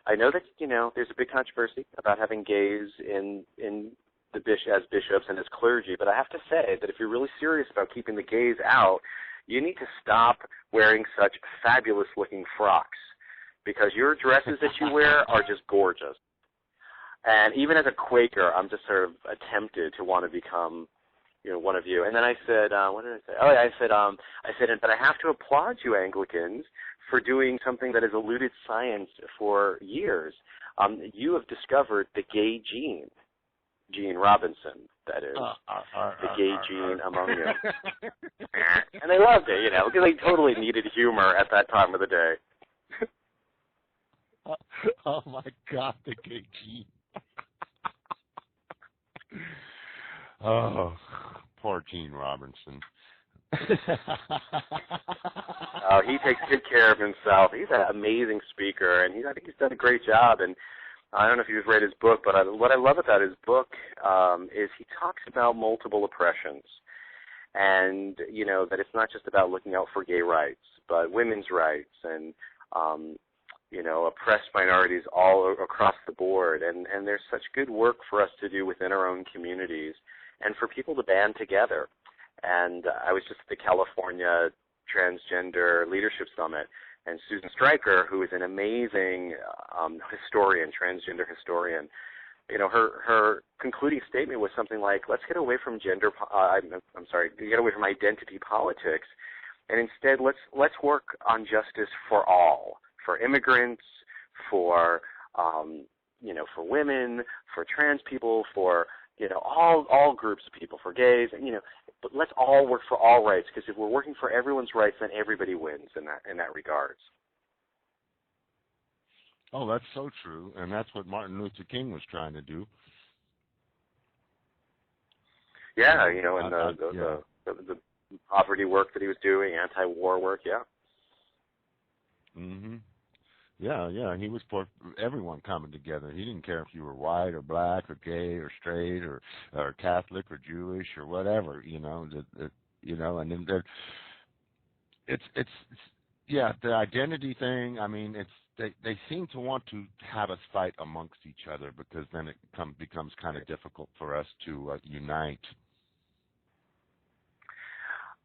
I know that, there's a big controversy about having gays in the as bishops and as clergy, but I have to say that if you're really serious about keeping the gays out, you need to stop wearing such fabulous-looking frocks, because your dresses that you wear are just gorgeous. And even as a Quaker, I'm just sort of tempted to want to become, one of you. And then I said, what did I say? Oh, yeah, I said, but I have to applaud you Anglicans for doing something that has eluded science for years. You have discovered the gay gene, Gene Robinson, that is, the gay gene among you. And they loved it, because they totally needed humor at that time of the day. Oh, my God, the gay gene. Oh, poor Gene Robinson. Oh, he takes good care of himself. He's an amazing speaker, and I think he's done a great job. And I don't know if you've read his book, but what I love about his book is he talks about multiple oppressions, and that it's not just about looking out for gay rights, but women's rights and oppressed minorities all across the board. And there's such good work for us to do within our own communities and for people to band together. And I was just at the California Transgender Leadership Summit, and Susan Stryker, who is an amazing transgender historian, her concluding statement was something like, let's get away from get away from identity politics, and instead let's work on justice for all, for immigrants, for for women, for trans people, for all groups of people, for gays, and but let's all work for all rights, because if we're working for everyone's rights, then everybody wins in that regards. Oh, that's so true, and that's what Martin Luther King was trying to do. Yeah, and the poverty work that he was doing, anti-war work, yeah. Mhm. Yeah, he was for everyone coming together. He didn't care if you were white or black or gay or straight or Catholic or Jewish or whatever, and then it's the identity thing. I mean, they seem to want to have us fight amongst each other, because then it becomes kind of difficult for us to unite.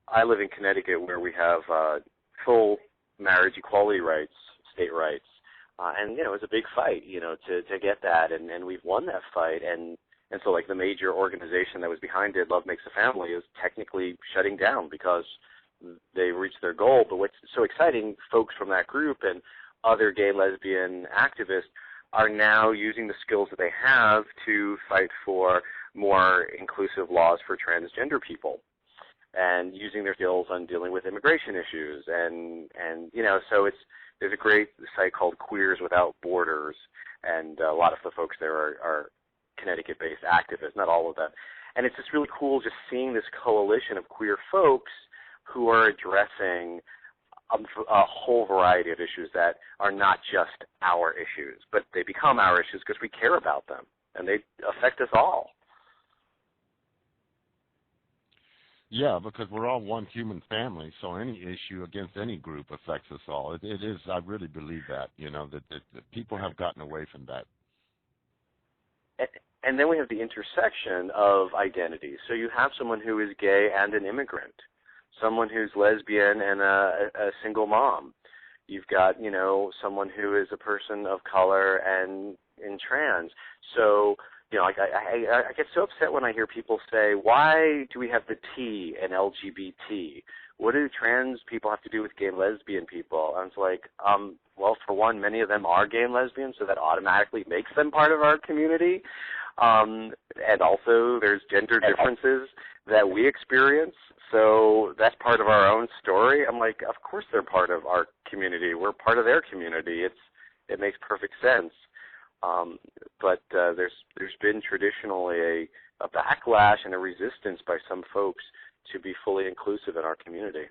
I live in Connecticut, where we have full marriage equality rights, state rights, and it was a big fight, to get that, and we've won that fight, and so like the major organization that was behind it, Love Makes a Family, is technically shutting down because they reached their goal. But what's so exciting, folks from that group and other gay lesbian activists are now using the skills that they have to fight for more inclusive laws for transgender people, and using their skills on dealing with immigration issues, and so there's a great site called Queers Without Borders, and a lot of the folks there are Connecticut-based activists, not all of them. And it's just really cool just seeing this coalition of queer folks who are addressing a whole variety of issues that are not just our issues, but they become our issues because we care about them, and they affect us all. Yeah, because we're all one human family, so any issue against any group affects us all. It is, I really believe that, that people have gotten away from that. And then we have the intersection of identities. So you have someone who is gay and an immigrant, someone who's lesbian and a single mom. You've got, someone who is a person of color and trans. So I get so upset when I hear people say, why do we have the T in LGBT? What do trans people have to do with gay and lesbian people? And it's like, well, for one, many of them are gay and lesbian, so that automatically makes them part of our community. And also there's gender differences that we experience, so that's part of our own story. I'm like, of course they're part of our community. We're part of their community. It makes perfect sense. But there's been traditionally a backlash and a resistance by some folks to be fully inclusive in our community.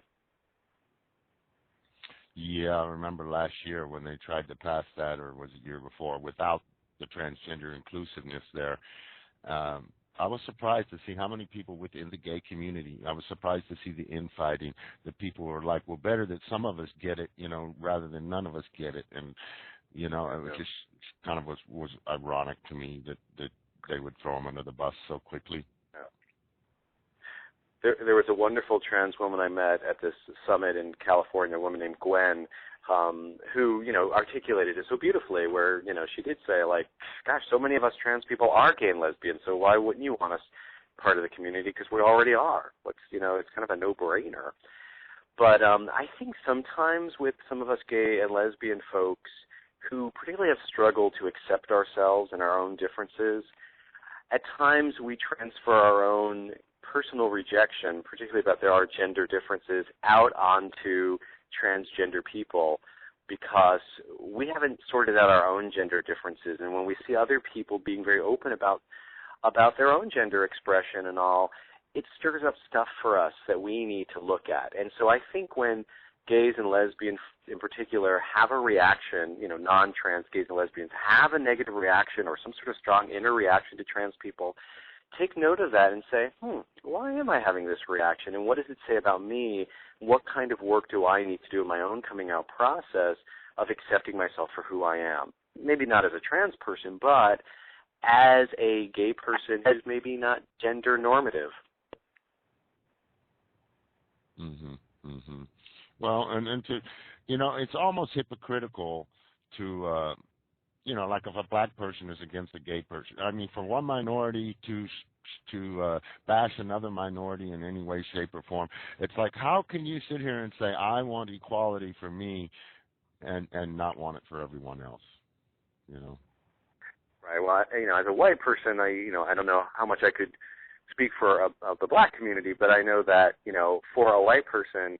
Yeah, I remember last year when they tried to pass that, or was it the year before, without the transgender inclusiveness there. I was surprised to see how many people within the gay community. I was surprised to see the infighting. The people were like, well, better that some of us get it, rather than none of us get it. And, it was just kind of was ironic to me that they would throw them under the bus so quickly. There was a wonderful trans woman I met at this summit in California, a woman named Gwen, who, articulated it so beautifully, where, she did say, like, gosh, so many of us trans people are gay and lesbian, so why wouldn't you want us part of the community? Because we already are. It's kind of a no-brainer. But I think sometimes with some of us gay and lesbian folks who particularly have struggled to accept ourselves and our own differences, at times we transfer our own personal rejection, particularly about there are gender differences, out onto transgender people because we haven't sorted out our own gender differences. And when we see other people being very open about their own gender expression and all, it stirs up stuff for us that we need to look at. And so I think when gays and lesbians in particular have a reaction, non-trans gays and lesbians have a negative reaction or some sort of strong inner reaction to trans people, take note of that and say, why am I having this reaction? And what does it say about me? What kind of work do I need to do in my own coming out process of accepting myself for who I am? Maybe not as a trans person, but as a gay person who's maybe not gender normative. Well, and to, it's almost hypocritical to, like if a black person is against a gay person. I mean, for one minority to bash another minority in any way, shape, or form, it's like, how can you sit here and say, I want equality for me and not want it for everyone else, Right. Well, as a white person, I don't know how much I could speak for the black community, but I know that, for a white person,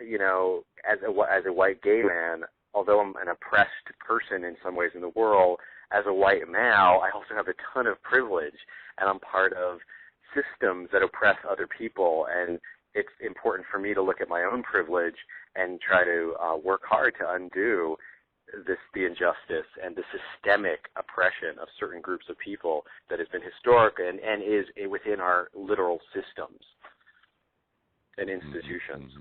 as a white gay man, although I'm an oppressed person in some ways in the world, as a white male, I also have a ton of privilege, and I'm part of systems that oppress other people, and it's important for me to look at my own privilege and try to work hard to undo the injustice and the systemic oppression of certain groups of people that has been historic and is within our literal systems and institutions.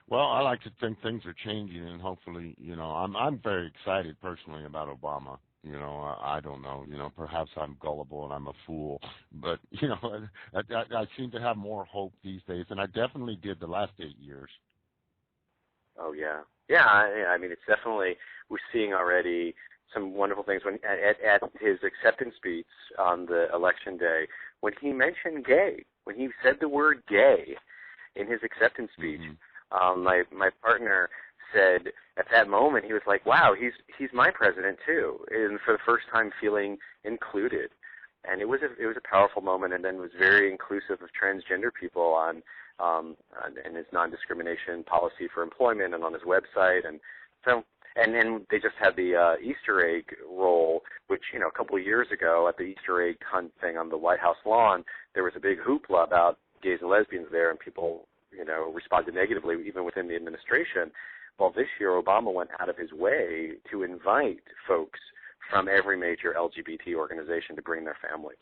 Well, I like to think things are changing, and hopefully, I'm very excited personally about Obama. I don't know, perhaps I'm gullible and I'm a fool, but, I seem to have more hope these days, and I definitely did the last 8 years. Oh, yeah. Yeah, I mean, it's definitely, we're seeing already some wonderful things. When at his acceptance speech on the election day, when he mentioned gay, when he said the word gay in his acceptance speech, my partner said at that moment, he was like, wow, he's my president too, and for the first time feeling included. And it was a powerful moment, and then was very inclusive of transgender people on his non-discrimination policy for employment and on his website. And so, and then they just had the Easter egg roll, which, a couple of years ago at the Easter egg hunt thing on the White House lawn, there was a big hoopla about gays and lesbians there, and people, responded negatively even within the administration. Well, this year Obama went out of his way to invite folks from every major LGBT organization to bring their families.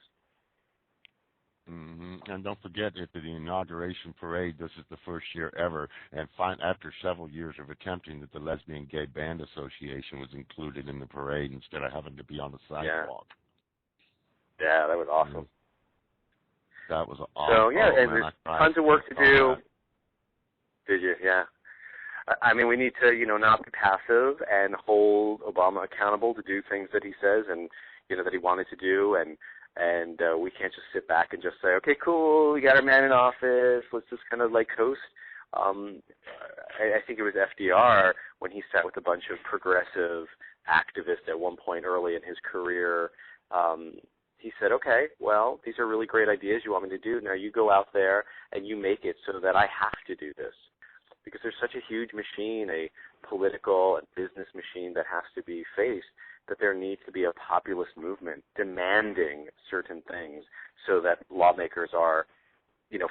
And don't forget, at the inauguration parade, this is the first year ever, and after several years of attempting, that the Lesbian Gay Band Association was included in the parade instead of having to be on the sidewalk. Yeah, that was awesome. That was awesome. So, yeah, and there's tons of work to do. Did you? Yeah. I mean, we need to, not be passive and hold Obama accountable to do things that he says and, that he wanted to do. And we can't just sit back and just say, okay, cool, we got our man in office, let's just kind of coast. I think it was FDR when he sat with a bunch of progressive activists at one point early in his career. He said, okay, well, these are really great ideas you want me to do. Now you go out there and you make it so that I have to do this. Because there's such a huge machine, a political and business machine that has to be faced, that there needs to be a populist movement demanding certain things so that lawmakers are,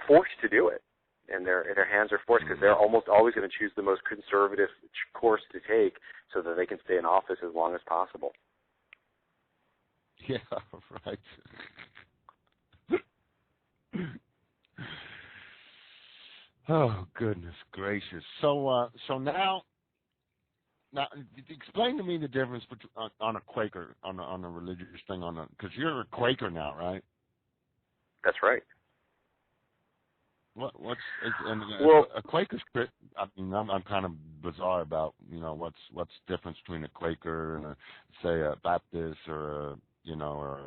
forced to do it. and their hands are forced because they're almost always going to choose the most conservative course to take so that they can stay in office as long as possible. Yeah, right. Oh, goodness gracious. So now, explain to me the difference between on a Quaker, on a religious thing, because you're a Quaker now, right? That's right. A Quaker's? I mean, I'm kind of bizarre about what's the difference between a Quaker and a Baptist or or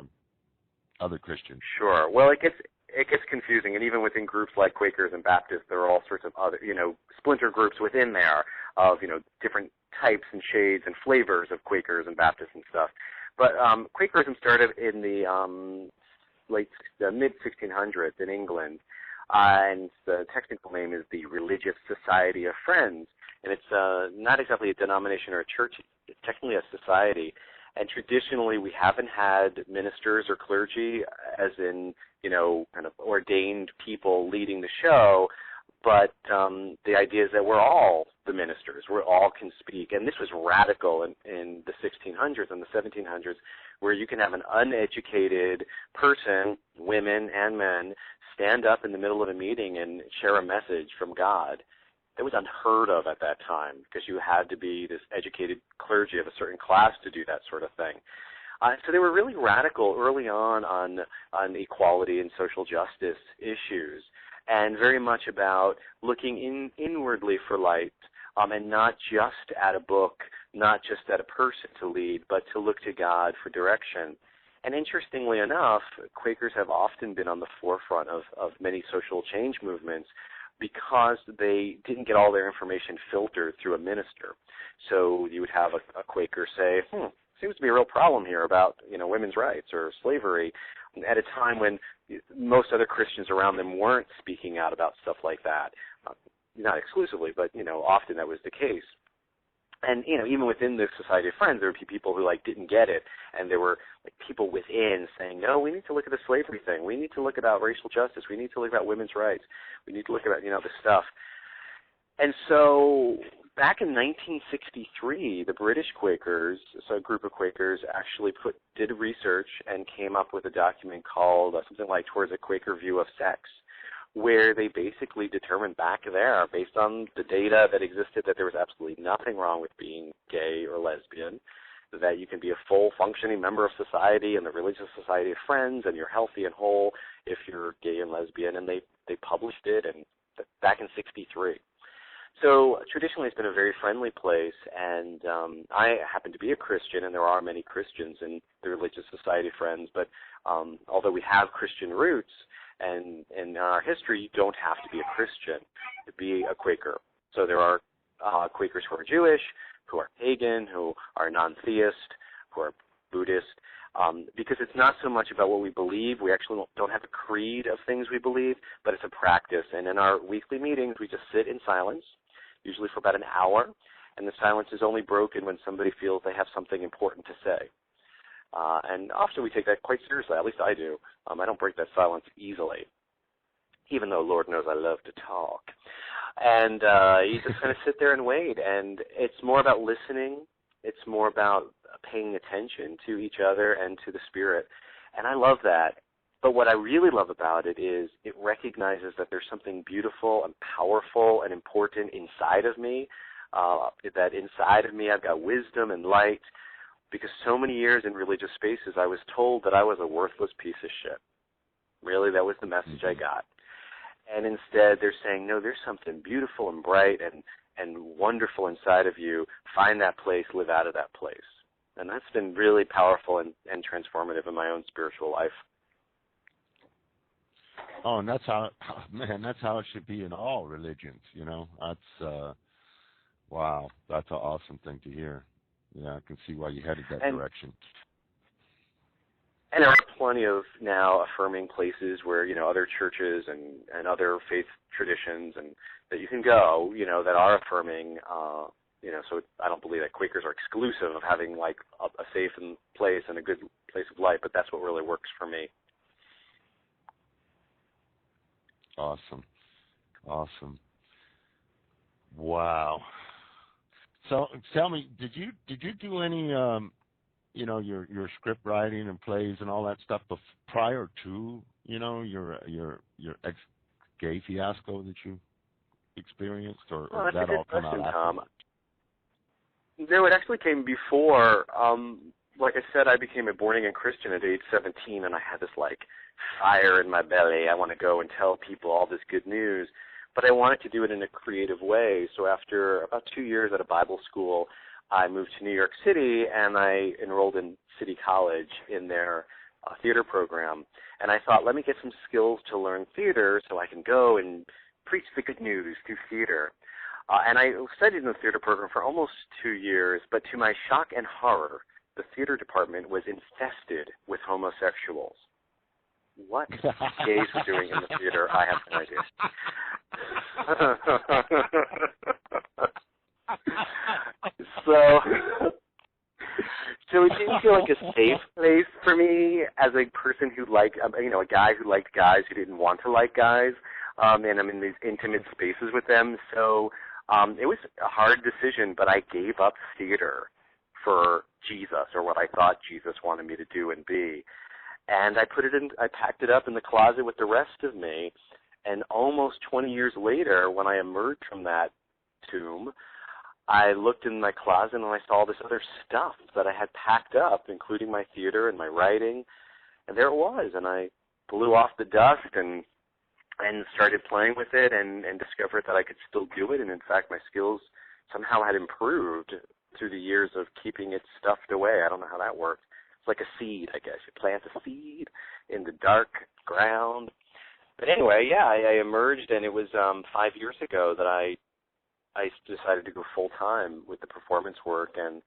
other Christian. Sure. Well, it gets confusing, and even within groups like Quakers and Baptists, there are all sorts of other splinter groups within there of different types and shades and flavors of Quakers and Baptists and stuff. But Quakerism started in the mid 1600s in England, and the technical name is the Religious Society of Friends, and it's not exactly a denomination or a church. It's technically a society, and traditionally we haven't had ministers or clergy, as in kind of ordained people leading the show. But the idea is that we're all the ministers. We all can speak. And this was radical in the 1600s and the 1700s, where you can have an uneducated person, women and men, stand up in the middle of a meeting and share a message from God. It was unheard of at that time because you had to be this educated clergy of a certain class to do that sort of thing. So they were really radical early on equality and social justice issues, and very much about looking inwardly for light, and not just at a book, not just at a person to lead, but to look to God for direction. And interestingly enough, Quakers have often been on the forefront of many social change movements because they didn't get all their information filtered through a minister. So you would have a Quaker say, seems to be a real problem here about women's rights or slavery, at a time when most other Christians around them weren't speaking out about stuff like that. Not exclusively, but often that was the case. And even within the Society of Friends, there would be people who didn't get it, and there were people within saying, no, we need to look at the slavery thing. We need to look about racial justice. We need to look about women's rights. We need to look about this stuff. And so back in 1963, the British Quakers, so a group of Quakers, actually did research and came up with a document called something like Towards a Quaker View of Sex, where they basically determined back there, based on the data that existed, that there was absolutely nothing wrong with being gay or lesbian, that you can be a full functioning member of society and the Religious Society of Friends, and you're healthy and whole if you're gay and lesbian, and they published it back in 63. So traditionally it's been a very friendly place, and I happen to be a Christian, and there are many Christians in the Religious Society of Friends, but although we have Christian roots, and in our history, you don't have to be a Christian to be a Quaker. So there are Quakers who are Jewish, who are pagan, who are non-theist, who are Buddhist, because it's not so much about what we believe. We actually don't have a creed of things we believe, but it's a practice. And in our weekly meetings, we just sit in silence, usually for about an hour, and the silence is only broken when somebody feels they have something important to say. And often we take that quite seriously, at least I do. I don't break that silence easily, even though Lord knows I love to talk. And you just kind of sit there and wait, and it's more about listening. It's more about paying attention to each other and to the Spirit, and I love that. But what I really love about it is it recognizes that there's something beautiful and powerful and important inside of me, that inside of me I've got wisdom and light, because so many years in religious spaces I was told that I was a worthless piece of shit. Really, that was the message I got. And instead they're saying, no, there's something beautiful and bright and wonderful inside of you. Find that place, live out of that place. And that's been really powerful and transformative in my own spiritual life. Oh, and that's how it should be in all religions, That's, wow, that's an awesome thing to hear. Yeah, I can see why you headed that direction. And there are plenty of now affirming places where, other churches and other faith traditions and that you can go, that are affirming, so I don't believe that Quakers are exclusive of having a safe place and a good place of life, but that's what really works for me. Awesome. Awesome. Wow. So tell me, did you do any your script writing and plays and all that stuff prior to your ex-gay fiasco that you experienced, or Well, did that's that a all good come out question, after? Tom. No, it actually came before. Like I said, I became a born-again Christian at age 17, and I had this, fire in my belly. I want to go and tell people all this good news, but I wanted to do it in a creative way. So after about 2 years at a Bible school, I moved to New York City, and I enrolled in City College in their theater program. And I thought, let me get some skills to learn theater so I can go and preach the good news through theater. And I studied in the theater program for almost 2 years, but to my shock and horror, the theater department was infested with homosexuals. What gays were doing in the theater, I have no idea. So it didn't feel like a safe place for me as a person who liked, a guy who liked guys who didn't want to like guys, and I'm in these intimate spaces with them. So it was a hard decision, but I gave up theater for Jesus, or what I thought Jesus wanted me to do and be. And I packed it up in the closet with the rest of me. And almost 20 years later, when I emerged from that tomb, I looked in my closet and I saw all this other stuff that I had packed up, including my theater and my writing. And there it was. And I blew off the dust and started playing with it and discovered that I could still do it. And in fact, my skills somehow had improved through the years of keeping it stuffed away. I don't know how that worked. It's like a seed, I guess. You plant a seed in the dark ground. But anyway, yeah, I emerged, and it was 5 years ago that I decided to go full-time with the performance work, and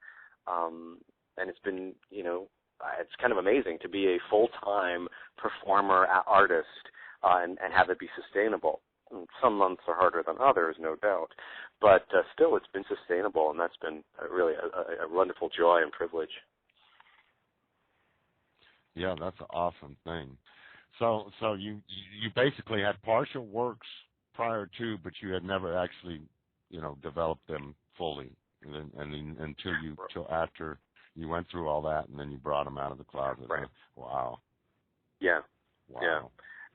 it's been, it's kind of amazing to be a full-time performer, artist, and have it be sustainable. Some months are harder than others, no doubt, but still it's been sustainable, and that's been really a wonderful joy and privilege. Yeah, that's an awesome thing. So you basically had partial works prior to, but you had never actually, developed them fully, and until after you went through all that, and then you brought them out of the closet. Right. Wow. Yeah. Wow. Yeah.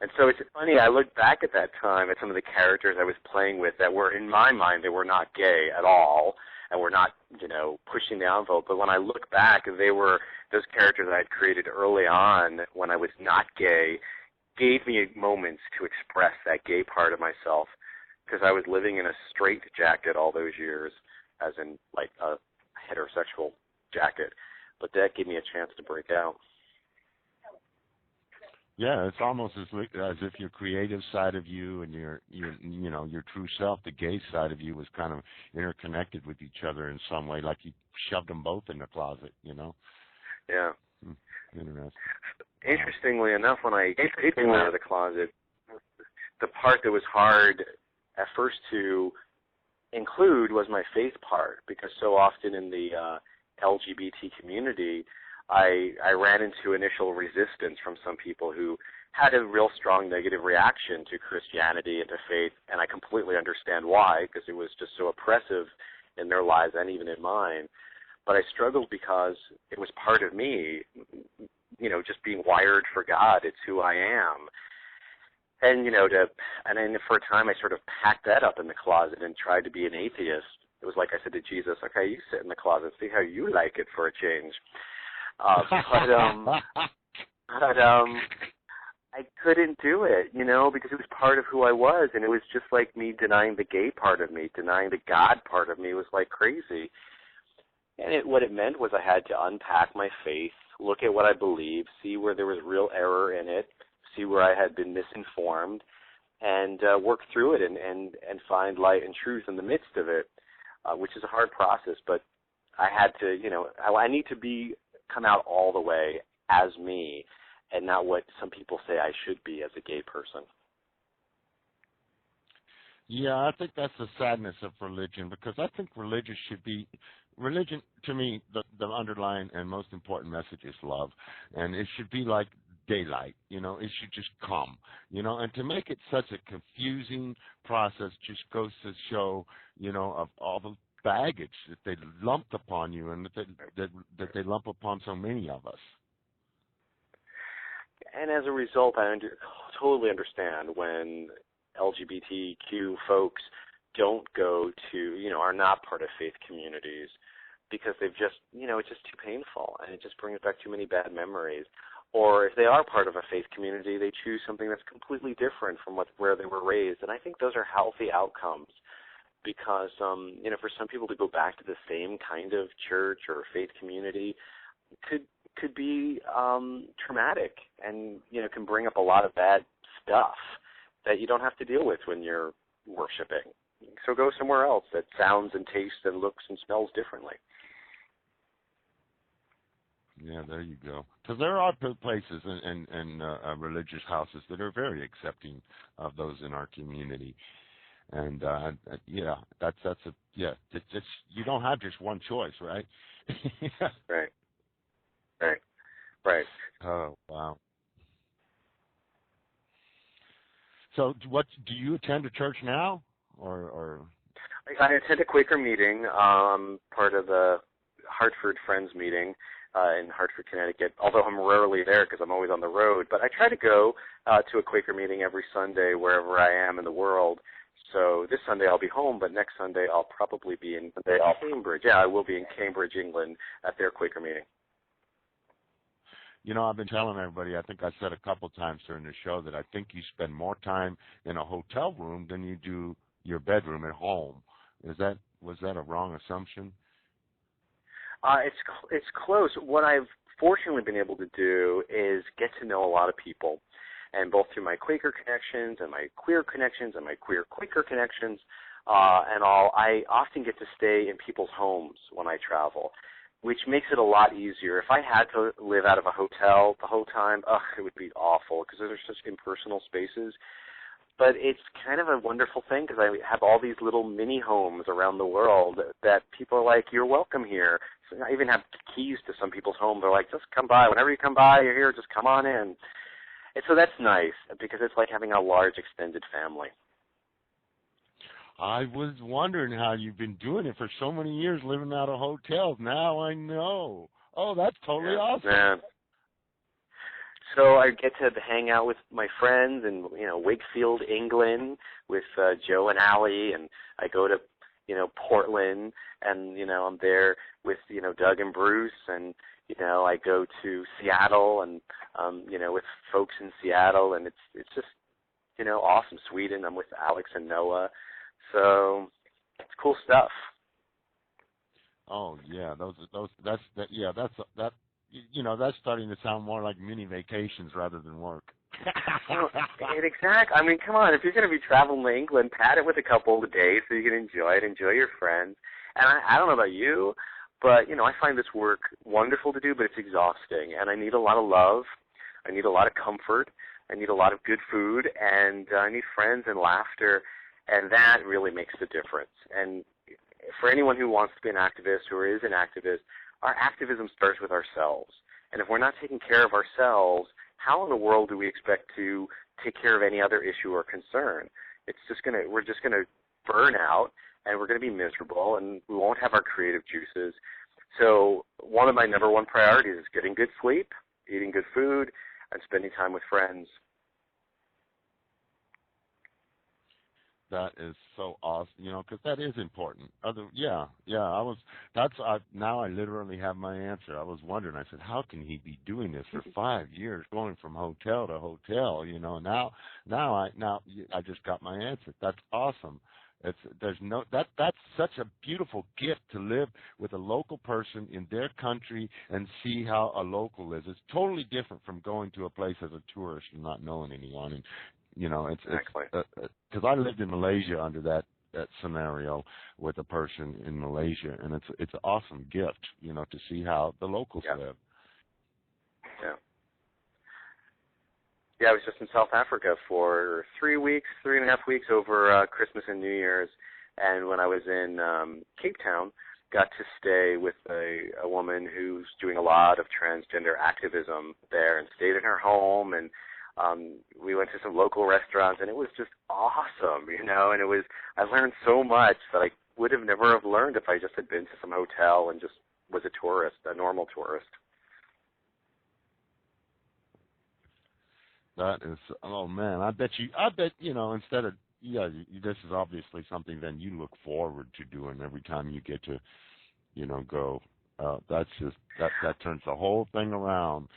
And so it's funny, I look back at that time at some of the characters I was playing with that were, in my mind, they were not gay at all, and were not, pushing the envelope. But when I look back, they were those characters I had created early on when I was not gay, gave me moments to express that gay part of myself, because I was living in a straight jacket all those years, as in like a heterosexual jacket. But that gave me a chance to break out. Yeah, it's almost as if your creative side of you and your true self, the gay side of you, was kind of interconnected with each other in some way, like you shoved them both in the closet, Yeah. Interesting. Interestingly enough, when I came out of the closet, the part that was hard at first to include was my faith part, because so often in the LGBT community, I ran into initial resistance from some people who had a real strong negative reaction to Christianity and to faith, and I completely understand why, because it was just so oppressive in their lives and even in mine. But I struggled because it was part of me, just being wired for God. It's who I am. And, and then for a time I sort of packed that up in the closet and tried to be an atheist. It was like I said to Jesus, okay, you sit in the closet, see how you like it for a change. I couldn't do it, because it was part of who I was, and it was just like me denying the gay part of me, denying the God part of me was like crazy. And what it meant was I had to unpack my faith, look at what I believed, see where there was real error in it, see where I had been misinformed, and work through it and find light and truth in the midst of it, which is a hard process, but I had to, I need to come out all the way as me and not what some people say I should be as a gay person. Yeah, I think that's the sadness of religion, because I think religion, to me, the underlying and most important message is love. And it should be like daylight. It should just come. And to make it such a confusing process just goes to show, of all the baggage that they lumped upon you and that they lump upon so many of us. And as a result, I totally understand when LGBTQ folks don't go to, are not part of faith communities, because they've just, it's just too painful, and it just brings back too many bad memories. Or if they are part of a faith community, they choose something that's completely different from where they were raised. And I think those are healthy outcomes, because, for some people to go back to the same kind of church or faith community could be traumatic, and, can bring up a lot of bad stuff that you don't have to deal with when you're worshiping. So go somewhere else that sounds and tastes and looks and smells differently. Yeah, there you go. Because there are places and religious houses that are very accepting of those in our community, and you don't have just one choice, right? Right. Oh, wow. So, what do you attend a church now, or? I attend a Quaker meeting, part of the Hartford Friends meeting in Hartford, Connecticut, although I'm rarely there because I'm always on the road. But I try to go to a Quaker meeting every Sunday wherever I am in the world. So this Sunday I'll be home, but next Sunday I'll probably be in Cambridge. Yeah, I will be in Cambridge, England, at their Quaker meeting. I've been telling everybody, I think I said a couple times during the show, that I think you spend more time in a hotel room than you do your bedroom at home. Was that a wrong assumption? It's close. What I've fortunately been able to do is get to know a lot of people, and both through my Quaker connections and my queer connections and my queer Quaker connections and all, I often get to stay in people's homes when I travel, which makes it a lot easier. If I had to live out of a hotel the whole time, it would be awful, because those are such impersonal spaces. But it's kind of a wonderful thing, because I have all these little mini homes around the world that people are like, you're welcome here. So I even have keys to some people's homes. They're like, just come by. Whenever you come by, you're here, just come on in. And so that's nice, because it's like having a large extended family. I was wondering how you've been doing it for so many years, living out of hotels. Now I know. Oh, that's totally awesome. Man. So I get to hang out with my friends in, Wakefield, England, with Joe and Allie, and I go to, Portland, and, I'm there with, Doug and Bruce, and, I go to Seattle, and, with folks in Seattle, and it's just, awesome. Sweden, I'm with Alex and Noah, so it's cool stuff. Oh yeah, that's starting to sound more like mini vacations rather than work. Exactly. I mean, come on. If you're going to be traveling to England, pad it with a couple of days so you can enjoy your friends. And I don't know about you, but, I find this work wonderful to do, but it's exhausting. And I need a lot of love. I need a lot of comfort. I need a lot of good food. And I need friends and laughter. And that really makes the difference. And for anyone who wants to be an activist or is an activist, our activism starts with ourselves. And if we're not taking care of ourselves, how in the world do we expect to take care of any other issue or concern? We're just gonna burn out, and we're gonna be miserable, and we won't have our creative juices. So one of my number one priorities is getting good sleep, eating good food, and spending time with friends. That is so awesome, because that is important. Now I literally have my answer. I was wondering, I said, how can he be doing this for 5 years, going from hotel to hotel, now I just got my answer. That's awesome. That's such a beautiful gift to live with a local person in their country and see how a local is. It's totally different from going to a place as a tourist and not knowing anyone. And Exactly. Because I lived in Malaysia under that scenario with a person in Malaysia, and it's an awesome gift, to see how the locals live. Yeah, I was just in South Africa for 3.5 weeks over Christmas and New Year's, and when I was in Cape Town, got to stay with a woman who's doing a lot of transgender activism there, and stayed in her home, and we went to some local restaurants, and it was just awesome, and I learned so much that I would have never have learned if I just had been to some hotel and just was a tourist, a normal tourist. That is, oh man, I bet instead of, this is obviously something then you look forward to doing every time you get to, go. That's just, that turns the whole thing around.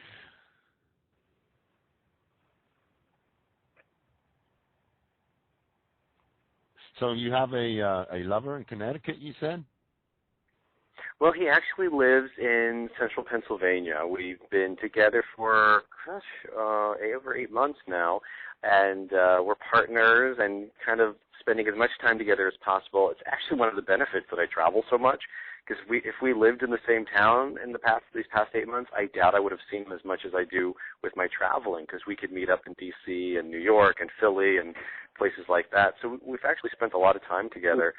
So you have a lover in Connecticut, you said? Well, he actually lives in central Pennsylvania. We've been together for, over 8 months now, and we're partners and kind of spending as much time together as possible. It's actually one of the benefits that I travel so much, because if we lived in the same town in these past 8 months, I doubt I would have seen him as much as I do with my traveling, because we could meet up in D.C. and New York and Philly and places like that. So we've actually spent a lot of time together.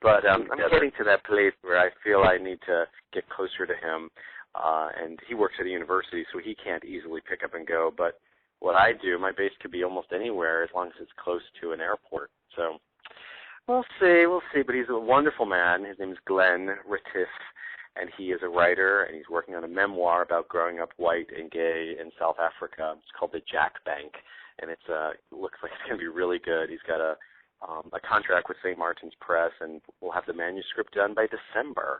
But I'm getting to that place where I feel I need to get closer to him, and he works at a university, so he can't easily pick up and go. But what I do, my base could be almost anywhere as long as it's close to an airport. So we'll see. But he's a wonderful man. His name is Glenn Retief, and he is a writer, and he's working on a memoir about growing up white and gay in South Africa. It's called The Jack Bank, and it looks like it's going to be really good. He's got a contract with St. Martin's Press, and we'll have the manuscript done by December.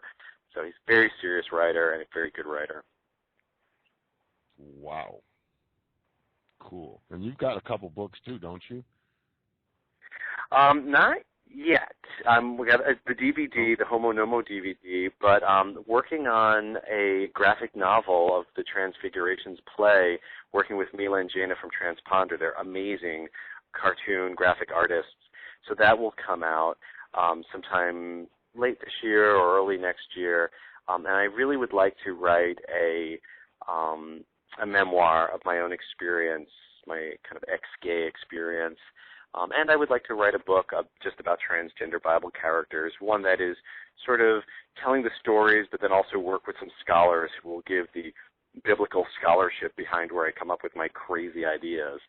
So he's a very serious writer and a very good writer. Wow. Cool. And you've got a couple books too, don't you? Not yet. We got the DVD, the Homo Nomo DVD, but working on a graphic novel of the Transfigurations play, working with Mila and Jana from Transponder. They're amazing cartoon graphic artists. So that will come out sometime late this year or early next year. And I really would like to write a memoir of my own experience, my kind of ex-gay experience. And I would like to write a book just about transgender Bible characters, one that is sort of telling the stories, but then also work with some scholars who will give the biblical scholarship behind where I come up with my crazy ideas.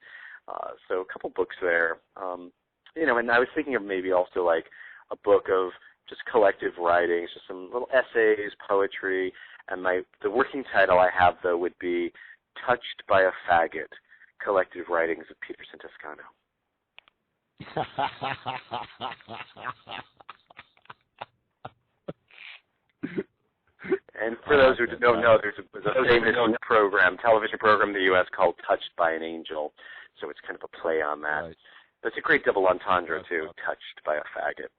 So a couple books there. And I was thinking of maybe also like a book of just collective writings, just some little essays, poetry, and the working title I have, though, would be Touched by a Faggot, Collective Writings of Peterson Toscano. And for those who don't know, there's a famous television program in the U.S. called Touched by an Angel, so it's kind of a play on that. Right. But it's a great double entendre, too, Touched by a Faggot.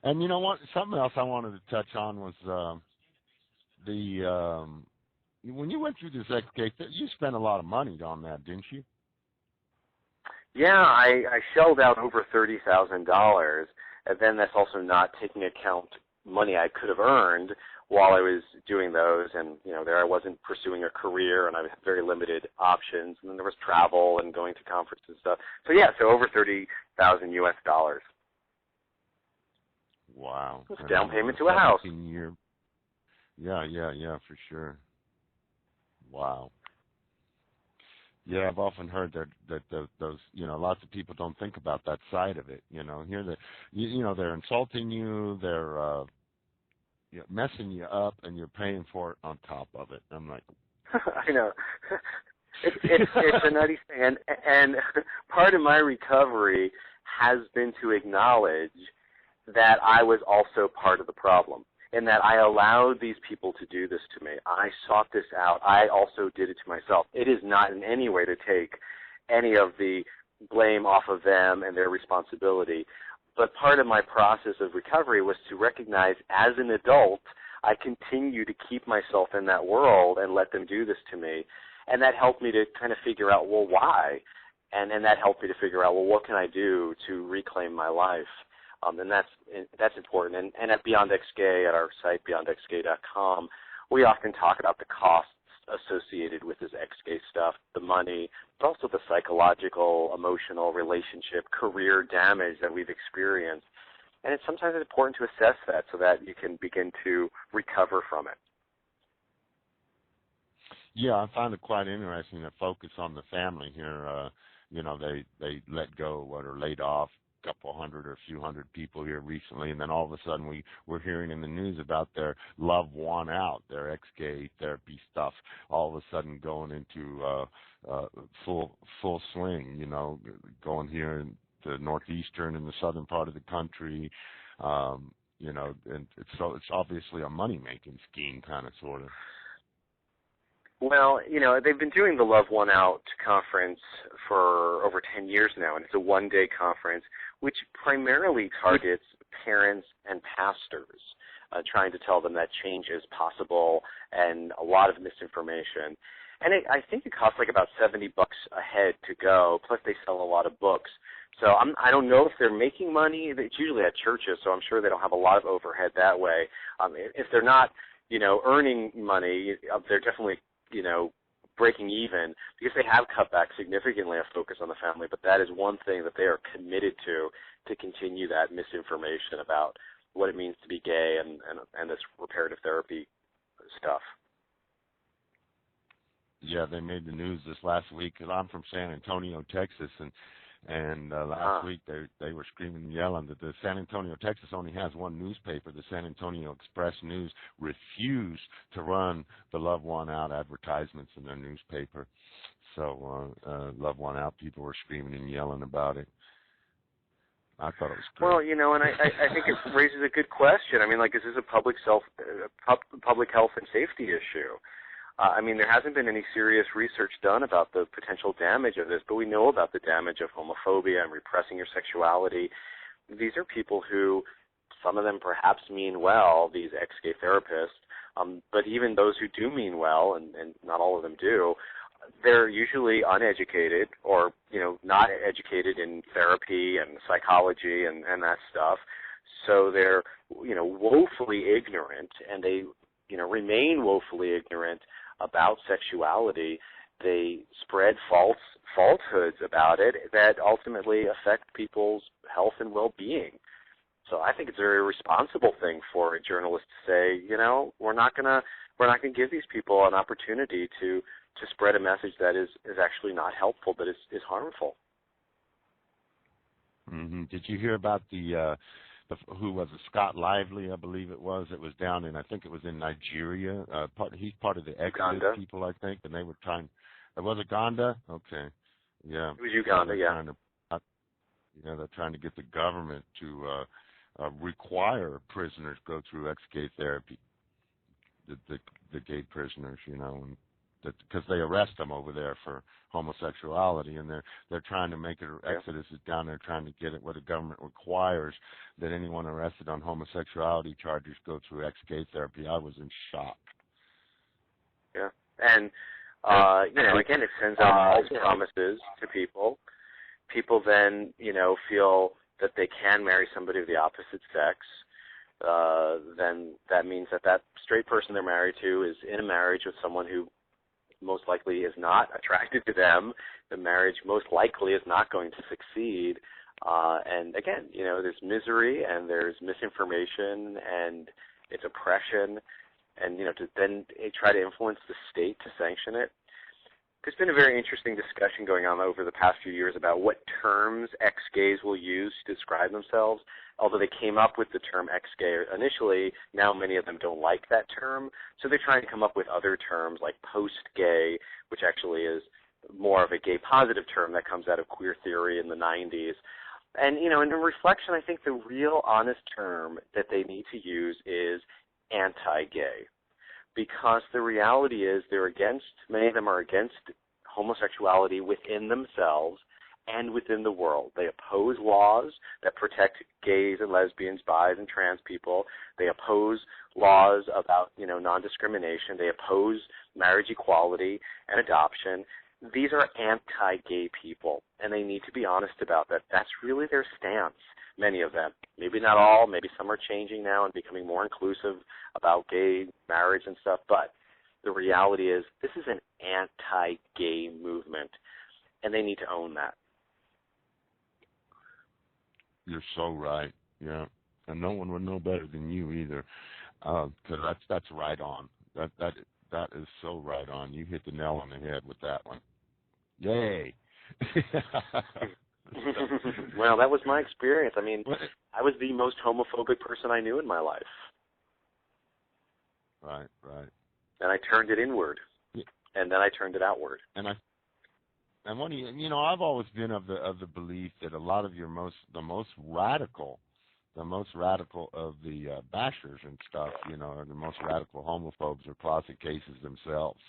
And you know what? Something else I wanted to touch on was when you went through this ex-gay, you spent a lot of money on that, didn't you? Yeah, I shelled out over $30,000, and then that's also not taking account money I could have earned while I was doing those, and there I wasn't pursuing a career, and I had very limited options, and then there was travel and going to conferences and stuff. So yeah, over $30,000 US. Wow. It's down payment to a house. Yeah, for sure. Wow. Yeah, I've often heard that those lots of people don't think about that side of it. Here they're insulting you, they're messing you up, and you're paying for it on top of it. I'm like, I know. It's a nutty thing, and part of my recovery has been to acknowledge that I was also part of the problem, and that I allowed these people to do this to me. I sought this out. I also did it to myself. It is not in any way to take any of the blame off of them and their responsibility. But part of my process of recovery was to recognize as an adult, I continue to keep myself in that world and let them do this to me. And that helped me to kind of figure out, well, why? And that helped me to figure out, well, what can I do to reclaim my life? And that's important. And at Beyond Ex-Gay, at our site, beyondxgay.com, we often talk about the costs associated with this ex-gay stuff, the money, but also the psychological, emotional, relationship, career damage that we've experienced. and it's sometimes important to assess that so that you can begin to recover from it. Yeah, I find it quite interesting to focus on the family here. They let go or laid off a couple hundred or a few hundred people here recently, and then all of a sudden we're hearing in the news about their Love One Out, their ex-gay therapy stuff, all of a sudden going into full swing. Going here in the northeastern and the southern part of the country. And it's obviously a money-making scheme, kind of, sort of. Well, they've been doing the Love One Out conference for over 10 years now, and it's a one-day conference which primarily targets parents and pastors, trying to tell them that change is possible and a lot of misinformation. And I think it costs like about $70 a head to go, plus they sell a lot of books. So I don't know if they're making money. It's usually at churches, so I'm sure they don't have a lot of overhead that way. If they're not, earning money, they're definitely breaking even, because they have cut back significantly a focus on the family, but that is one thing that they are committed to continue that misinformation about what it means to be gay and this reparative therapy stuff. Yeah, they made the news this last week, because I'm from San Antonio, Texas, and last week they were screaming and yelling that the San Antonio, Texas only has one newspaper. The San Antonio Express News refused to run the Love One Out advertisements in their newspaper. So Love One Out people were screaming and yelling about it. I thought it was great. Well, and I think it raises a good question. I mean, is this a public health and safety issue? There hasn't been any serious research done about the potential damage of this, but we know about the damage of homophobia and repressing your sexuality. These are people who, some of them perhaps mean well, these ex-gay therapists, but even those who do mean well, and not all of them do, they're usually uneducated or, not educated in therapy and psychology and that stuff. So they're, woefully ignorant, and they, remain woefully ignorant about sexuality. They spread falsehoods about it that ultimately affect people's health and well-being. So I think it's a very responsible thing for a journalist to say, we're not gonna give these people an opportunity to spread a message that is actually not helpful, but is harmful. Mm-hmm. Did you hear about who was it? Scott Lively, I believe it was. It was down in, I think it was in Nigeria. He's part of the Exodus people, I think, and they were trying. Was it Uganda? Okay, yeah. It was Uganda, yeah. They're trying to get the government to require prisoners go through ex-gay therapy. The gay prisoners, and because they arrest them over there for homosexuality, and they're trying to make it. Exodus is down there trying to get it where the government requires that anyone arrested on homosexuality charges go through ex-gay therapy. I was in shock. Yeah, and again, it sends out false promises to people. People then feel that they can marry somebody of the opposite sex. Then that means that straight person they're married to is in a marriage with someone who most likely is not attracted to them. The marriage most likely is not going to succeed. And again, there's misery and there's misinformation and it's oppression, and to then try to influence the state to sanction it. There's been a very interesting discussion going on over the past few years about what terms ex-gays will use to describe themselves. Although they came up with the term ex-gay initially, now many of them don't like that term. So they're trying to come up with other terms like post-gay, which actually is more of a gay-positive term that comes out of queer theory in the 90s. And, in reflection, I think the real honest term that they need to use is anti-gay. Because the reality is many of them are against homosexuality within themselves and within the world. They oppose laws that protect gays and lesbians, bis, and trans people. They oppose laws about, non-discrimination. They oppose marriage equality and adoption. These are anti-gay people, and they need to be honest about that. That's really their stance, many of them. Maybe not all. Maybe some are changing now and becoming more inclusive about gay marriage and stuff, but the reality is this is an anti-gay movement, and they need to own that. You're so right. Yeah. and no one would know better than you either, because that's right on. That is so right on. You hit the nail on the head with that one. Yay! Well, that was my experience. I mean, I was the most homophobic person I knew in my life. Right. And I turned it inward, and then I turned it outward. And when I've always been of the belief that a lot of the most radical of the bashers and stuff, or the most radical homophobes are closet cases themselves,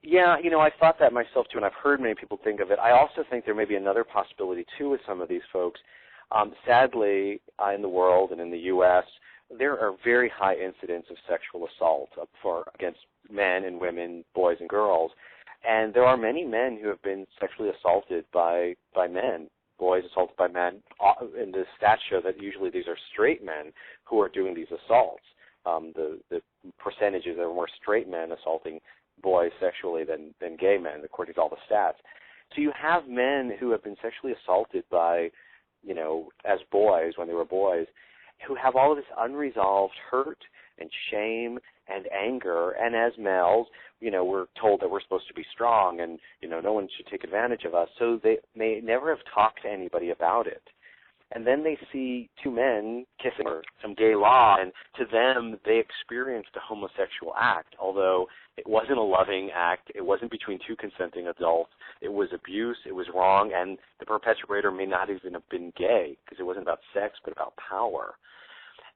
Yeah, I thought that myself too, and I've heard many people think of it. I also think there may be another possibility too with some of these folks. Sadly, in the world and in the U.S., there are very high incidents of sexual assault against men and women, boys and girls, and there are many men who have been sexually assaulted by men. Boys assaulted by men, and the stats show that usually these are straight men who are doing these assaults. The percentages are more straight men assaulting boys sexually than gay men, according to all the stats. So you have men who have been sexually assaulted by, as boys, when they were boys, who have all of this unresolved hurt and shame and anger, and as males, we're told that we're supposed to be strong and, no one should take advantage of us, so they may never have talked to anybody about it. And then they see two men kissing or some gay law, and to them, they experienced a homosexual act, although it wasn't a loving act, it wasn't between two consenting adults, it was abuse, it was wrong, and the perpetrator may not even have been gay, because it wasn't about sex, but about power.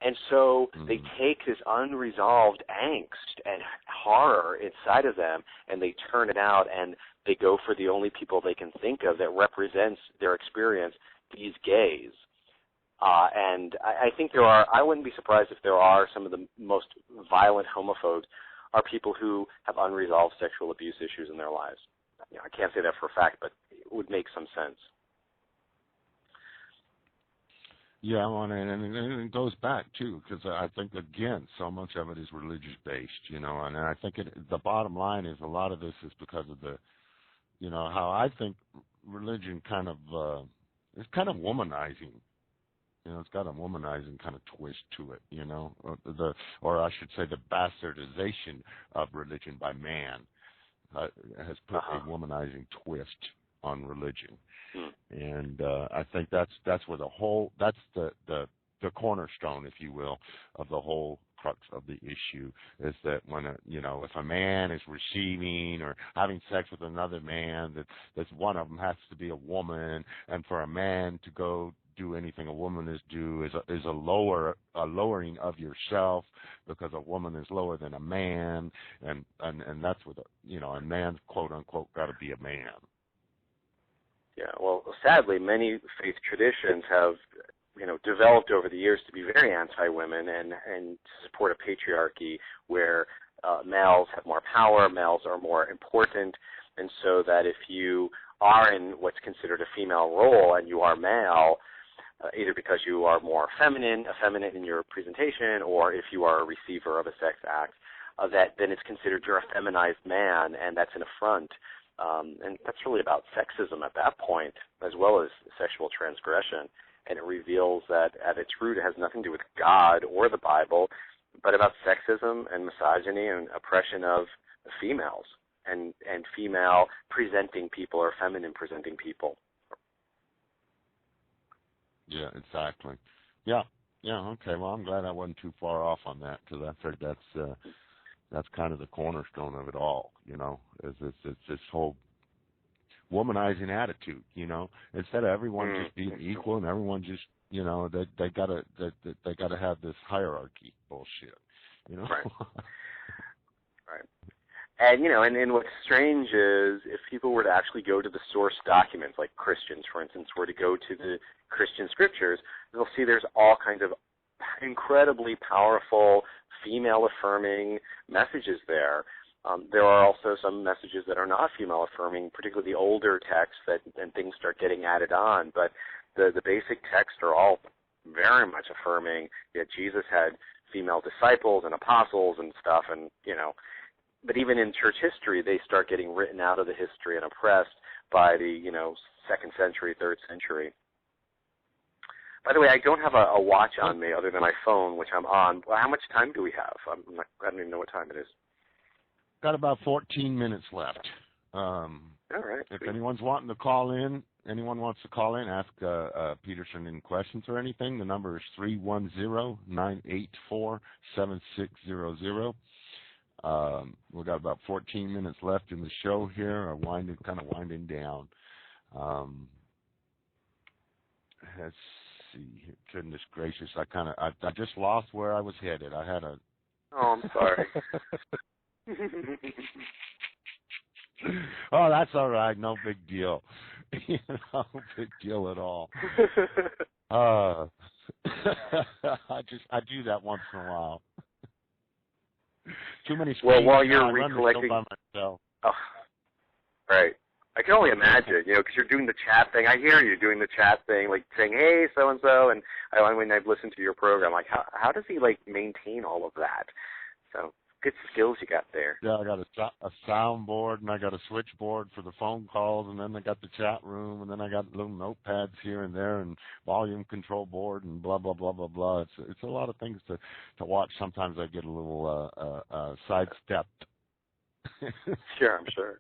And so they take this unresolved angst and horror inside of them, and they turn it out, and they go for the only people they can think of that represents their experience, these gays. And I think I wouldn't be surprised if there are some of the most violent homophobes are people who have unresolved sexual abuse issues in their lives. I can't say that for a fact, but it would make some sense. Yeah, and it goes back, too, because I think, again, so much of it is religious-based, and I think the bottom line is a lot of this is because of the, how I think religion kind of, it's kind of womanizing. It's got a womanizing kind of twist to it, or I should say the bastardization of religion by man has put a womanizing twist on religion. And I think that's where that's the cornerstone, if you will, of the whole crux of the issue, is that when if a man is receiving or having sex with another man, that one of them has to be a woman, and for a man to go do anything a woman is a lowering of yourself, because a woman is lower than a man, and that's what a man's quote unquote got to be a man. Yeah, well, sadly, many faith traditions have, developed over the years to be very anti-women and to support a patriarchy where males have more power, males are more important, and so that if you are in what's considered a female role and you are male, either because you are more effeminate in your presentation, or if you are a receiver of a sex act, then it's considered you're a feminized man, and that's an affront. And that's really about sexism at that point, as well as sexual transgression. And it reveals that at its root it has nothing to do with God or the Bible, but about sexism and misogyny and oppression of females and female presenting people or feminine presenting people. Yeah, exactly. Yeah, okay. Well, I'm glad I wasn't too far off on that, because I think that's kind of the cornerstone of it all, is this whole womanizing attitude, instead of everyone just being equal and everyone just, they gotta have this hierarchy bullshit, Right. Right. And, and what's strange is if people were to actually go to the source documents, like Christians, for instance, were to go to the Christian scriptures, they'll see there's all kinds of incredibly powerful female-affirming messages there. There are also some messages that are not female-affirming, particularly the older texts and things start getting added on. But the basic texts are all very much affirming. Yet Jesus had female disciples and apostles and stuff, and, but even in church history, they start getting written out of the history and oppressed by the, 2nd century, 3rd century. By the way, I don't have a watch on me other than my phone, which I'm on. Well, how much time do we have? I don't even know what time it is. Got about 14 minutes left. All right. If anyone's wanting to call in, ask Peterson any questions or anything, the number is 310-984-7600. We've got about 14 minutes left in the show here, kind of winding down. Let's see here. Goodness gracious, I just lost where I was headed. I had a... Oh, I'm sorry. Oh, that's all right. No big deal. No big deal at all. I do that once in a while. Too many screens. Well, while you're I recollecting, run the show by myself. Oh, right. I can only imagine, because you're doing the chat thing. I hear you doing the chat thing, like saying, "Hey, so and so," and when I've listened to your program, like, how does he maintain all of that? So. Good skills you got there. Yeah, I got a soundboard, and I got a switchboard for the phone calls, and then I got the chat room, and then I got little notepads here and there, and volume control board, and blah blah blah blah blah. It's a lot of things to watch. Sometimes I get a little sidestepped. Sure, I'm sure.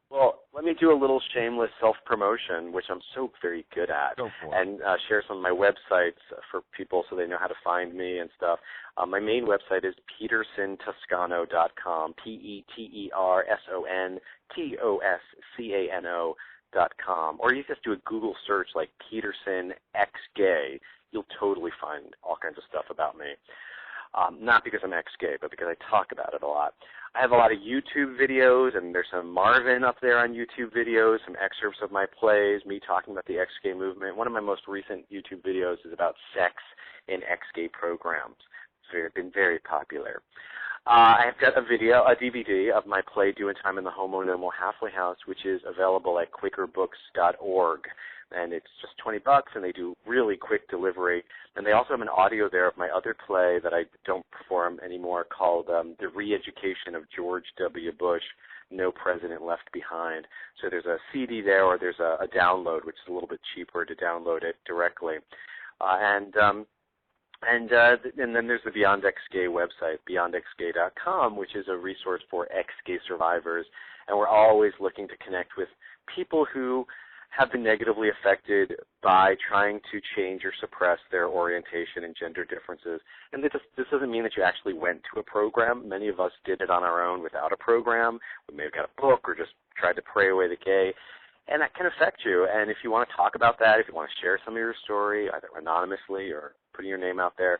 Well, let me do a little shameless self-promotion, which I'm so very good at, Go for it. and share some of my websites for people so they know how to find me and stuff. My main website is PetersonToscano.com, PetersonToscano.com, or you just do a Google search like Peterson X Gay. You'll totally find all kinds of stuff about me. Not because I'm ex-gay, but because I talk about it a lot. I have a lot of YouTube videos, and there's some Marvin up there on YouTube videos, some excerpts of my plays, me talking about the ex-gay movement. One of my most recent YouTube videos is about sex in ex-gay programs. It's been very popular. I've got a DVD of my play Doing Time in the Homo Nomo Halfway House, which is available at QuakerBooks.org. And it's just $20, and they do really quick delivery. And they also have an audio there of my other play that I don't perform anymore called The Re-Education of George W. Bush, No President Left Behind. So there's a CD there, or there's a download, which is a little bit cheaper to download it directly. And then there's the Beyond Ex-Gay website, beyondexgay.com, which is a resource for ex-gay survivors. And we're always looking to connect with people who have been negatively affected by trying to change or suppress their orientation and gender differences. And this doesn't mean that you actually went to a program. Many of us did it on our own without a program. We may have got a book or just tried to pray away the gay. And that can affect you. And if you want to talk about that, if you want to share some of your story, either anonymously or putting your name out there,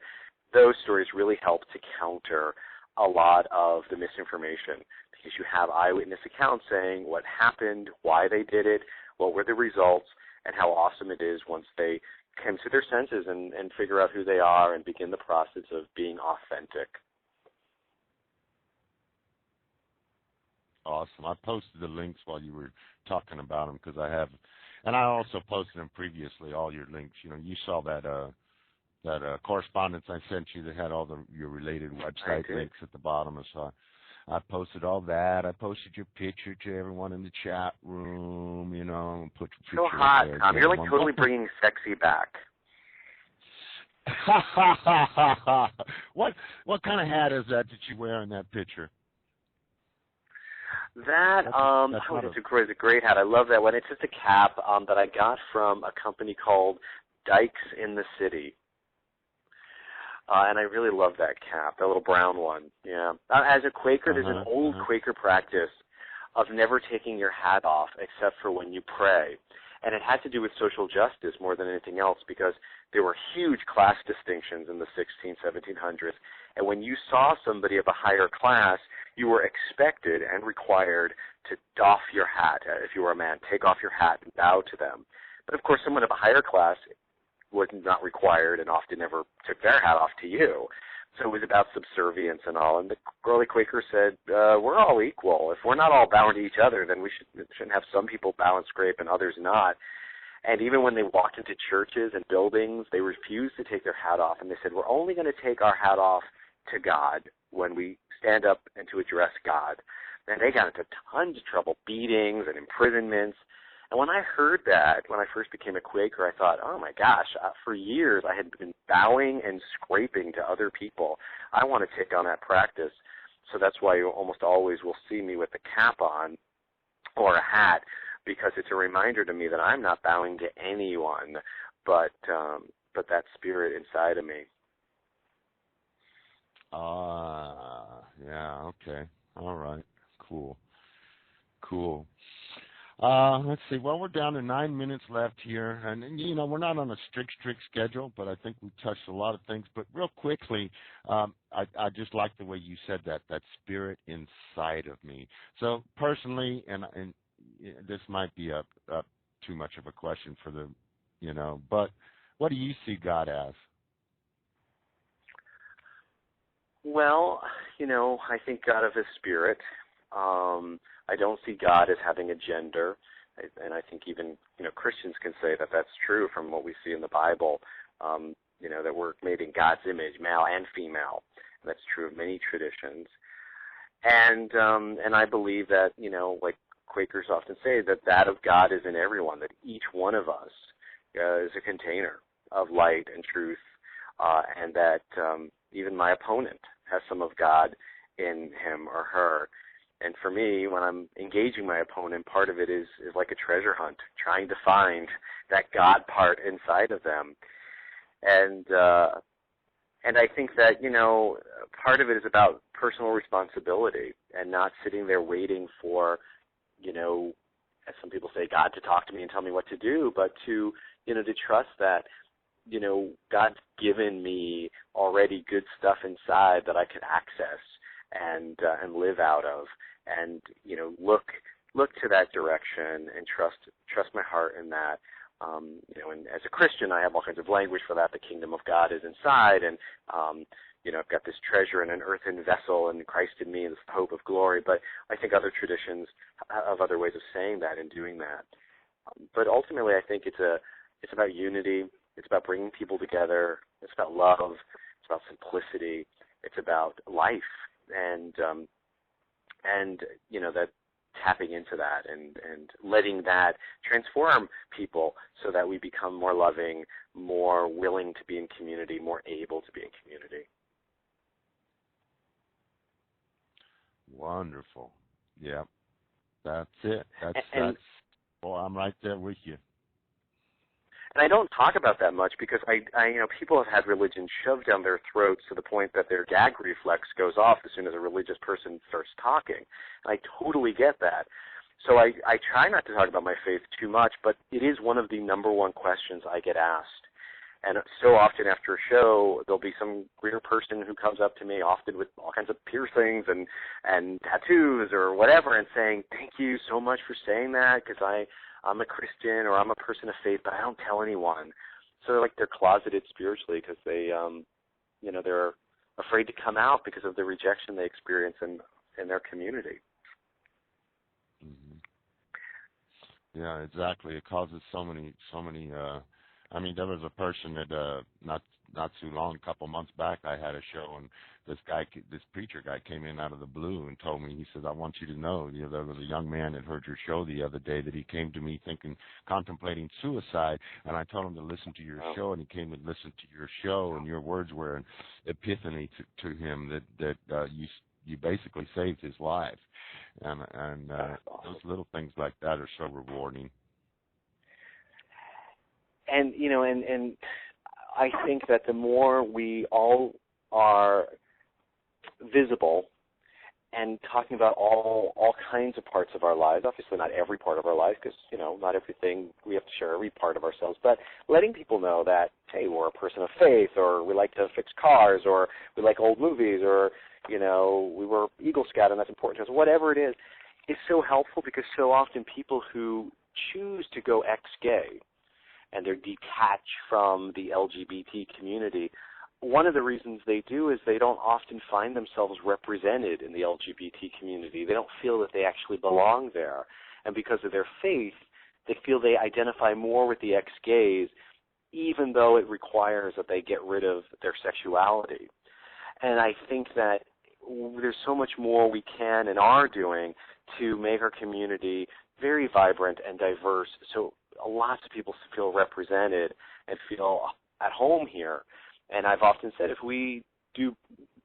those stories really help to counter a lot of the misinformation, because you have eyewitness accounts saying what happened, why they did it, what were the results, and how awesome it is once they come to their senses and figure out who they are and begin the process of being authentic. Awesome. I posted the links while you were talking about them, because I have, and I also posted them previously, all your links. You saw that correspondence I sent you that had all your related website links at the bottom. So I posted all that. I posted your picture to everyone in the chat room, and put your picture. So hot, there. Tom. You're totally bringing sexy back. What kind of hat is that you wear in that picture? It's a great hat. I love that one. It's just a cap that I got from a company called Dykes in the City. And I really love that cap, that little brown one. Yeah. As a Quaker, there's an old Quaker practice of never taking your hat off except for when you pray. And it had to do with social justice more than anything else, because there were huge class distinctions in the 1700s. And when you saw somebody of a higher class, you were expected and required to doff your hat. If you were a man, take off your hat and bow to them. But of course, someone of a higher class was not required and often never took their hat off to you. So it was about subservience and all. And the early Quakers said, we're all equal. If we're not all bowing to each other, then we shouldn't have some people bow and scrape and others not. And even when they walked into churches and buildings, they refused to take their hat off. And they said, we're only going to take our hat off to God when we stand up and to address God. And they got into tons of trouble, beatings and imprisonments. And when I heard that, when I first became a Quaker, I thought, oh my gosh, for years I had been bowing and scraping to other people. I want to take on that practice. So that's why you almost always will see me with a cap on or a hat, because it's a reminder to me that I'm not bowing to anyone but that spirit inside of me. Yeah, okay. All right. Cool. Let's see. Well, we're down to 9 minutes left here, and you know, we're not on a strict schedule, but I think we touched a lot of things. But real quickly, I just like the way you said that spirit inside of me. So personally, and this might be a too much of a question for the, you know, but what do you see God as? Well, you know, I think God of His Spirit. I don't see God as having a gender, and I think even, you know, Christians can say that that's true from what we see in the Bible. You know, that we're made in God's image, male and female. And that's true of many traditions. And I believe that, you know, like Quakers often say, that of God is in everyone, that each one of us is a container of light and truth, and that even my opponent has some of God in him or her. And for me, when I'm engaging my opponent, part of it is like a treasure hunt, trying to find that God part inside of them. And I think that, you know, part of it is about personal responsibility and not sitting there waiting for, you know, as some people say, God to talk to me and tell me what to do, but to, you know, to trust that, you know, God's given me already good stuff inside that I can access and live out of, and, you know, look to that direction and trust my heart in that. You know, and as a Christian, I have all kinds of language for that. The kingdom of God is inside, and you know, I've got this treasure in an earthen vessel, and Christ in me is the hope of glory. But I think other traditions have other ways of saying that and doing that. But ultimately, I think it's about unity. It's about bringing people together. It's about love. It's about simplicity. It's about life, and you know, that tapping into that and letting that transform people so that we become more loving, more willing to be in community, more able to be in community. Wonderful. Yeah, that's it. That's. Well, I'm right there with you. And I don't talk about that much because I you know, people have had religion shoved down their throats to the point that their gag reflex goes off as soon as a religious person starts talking. And I totally get that. So I try not to talk about my faith too much, but it is one of the number one questions I get asked. And so often after a show, there'll be some queer person who comes up to me, often with all kinds of piercings and tattoos or whatever, and saying, thank you so much for saying that, because I'm a Christian or I'm a person of faith, but I don't tell anyone. So they're closeted spiritually because they, you know, they're afraid to come out because of the rejection they experience in their community. Mm-hmm. Yeah, exactly. It causes so many. I mean, there was a person that not too long, a couple months back, I had a show, and this preacher guy came in out of the blue and told me, he says, I want you to know, you know, there was a young man that heard your show the other day that he came to me contemplating suicide, and I told him to listen to your show, and he came and listened to your show, and your words were an epiphany to him that you basically saved his life, and those little things like that are so rewarding. And, you know, and I think that the more we all are visible and talking about all kinds of parts of our lives, obviously not every part of our life, because, you know, not everything, we have to share every part of ourselves, but letting people know that, hey, we're a person of faith, or we like to fix cars, or we like old movies, or, you know, we were Eagle Scout and that's important to us, whatever it is so helpful, because so often people who choose to go ex-gay and they're detached from the LGBT community, one of the reasons they do is they don't often find themselves represented in the LGBT community. They don't feel that they actually belong there. And because of their faith, they feel they identify more with the ex-gays, even though it requires that they get rid of their sexuality. And I think that there's so much more we can and are doing to make our community very vibrant and diverse, so lots of people feel represented and feel at home here. And I've often said if we do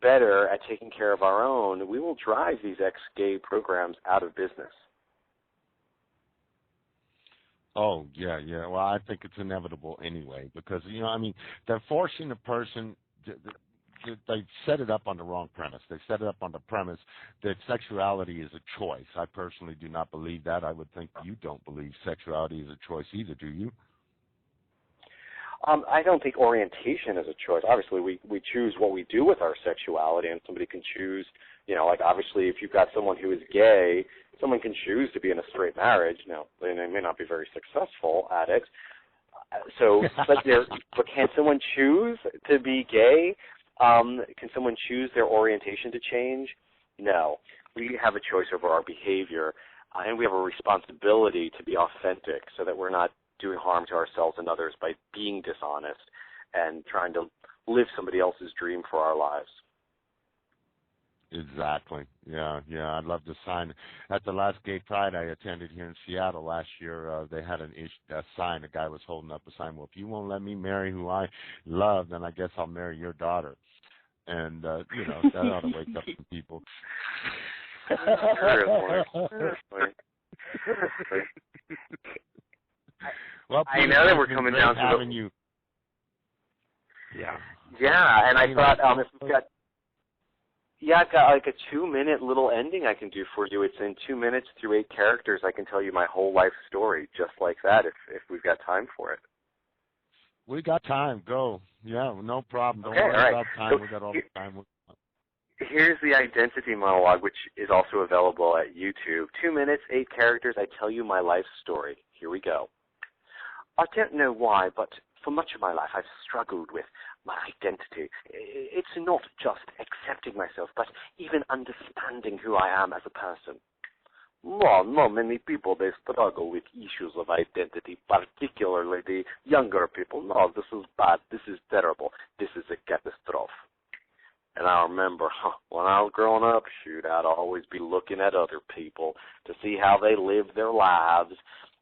better at taking care of our own, we will drive these ex-gay programs out of business. Oh, yeah. Well, I think it's inevitable anyway because, I mean, they're forcing a person they set it up on the wrong premise. They set it up on the premise that sexuality is a choice. I personally do not believe that. I would think you don't believe sexuality is a choice either, do you? I don't think orientation is a choice. Obviously, we choose what we do with our sexuality, and somebody can choose, like obviously if you've got someone who is gay, someone can choose to be in a straight marriage. Now, they may not be very successful at it. But can someone choose to be gay? Can someone choose their orientation to change? No. We have a choice over our behavior, and we have a responsibility to be authentic so that we're not doing harm to ourselves and others by being dishonest and trying to live somebody else's dream for our lives. Exactly. Yeah. I'd love to sign. At the last Gay Pride I attended here in Seattle last year, they had a sign. A guy was holding up a sign. Well, if you won't let me marry who I love, then I guess I'll marry your daughter. And, that ought to wake up some people. Well, I know that we're coming down to you. Yeah. Yeah, and I thought if we've got I've got like a 2-minute little ending I can do for you. It's in 2 minutes through 8 characters. I can tell you my whole life story just like that if we've got time for it. We got time. Go. Yeah, no problem. Don't worry about time. We got all the time. Here's the identity monologue, which is also available at YouTube. 2 minutes, 8 characters. I tell you my life story. Here we go. I don't know why, but for much of my life I've struggled with my identity. It's not just accepting myself, but even understanding who I am as a person. Well, not many people, they struggle with issues of identity, particularly the younger people. No, this is bad. This is terrible. This is a catastrophe. And I remember when I was growing up, I'd always be looking at other people to see how they lived their lives.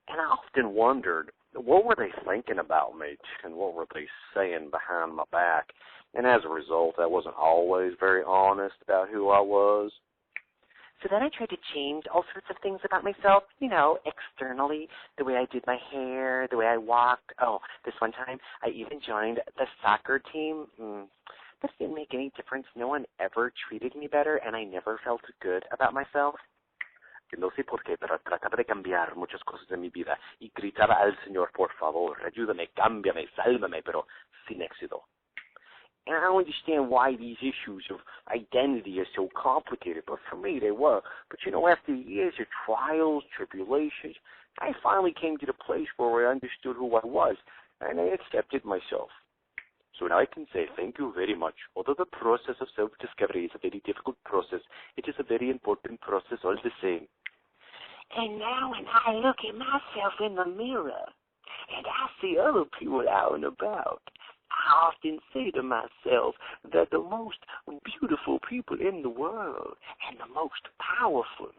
And I often wondered, what were they thinking about me, and what were they saying behind my back? And as a result, I wasn't always very honest about who I was. So then I tried to change all sorts of things about myself, externally, the way I did my hair, the way I walked. Oh, this one time I even joined the soccer team. This didn't make any difference. No one ever treated me better, and I never felt good about myself. No sé por qué, pero trataba de cambiar muchas cosas en mi vida y gritaba al Señor, por favor, ayúdame, cámbiame, sálvame, pero sin éxito. And I don't understand why these issues of identity are so complicated, but for me they were. But after years of trials, tribulations, I finally came to the place where I understood who I was, and I accepted myself. So now I can say thank you very much. Although the process of self-discovery is a very difficult process, it is a very important process all the same. And now when I look at myself in the mirror and I see other people out and about, I often say to myself that the most beautiful people in the world and the most powerful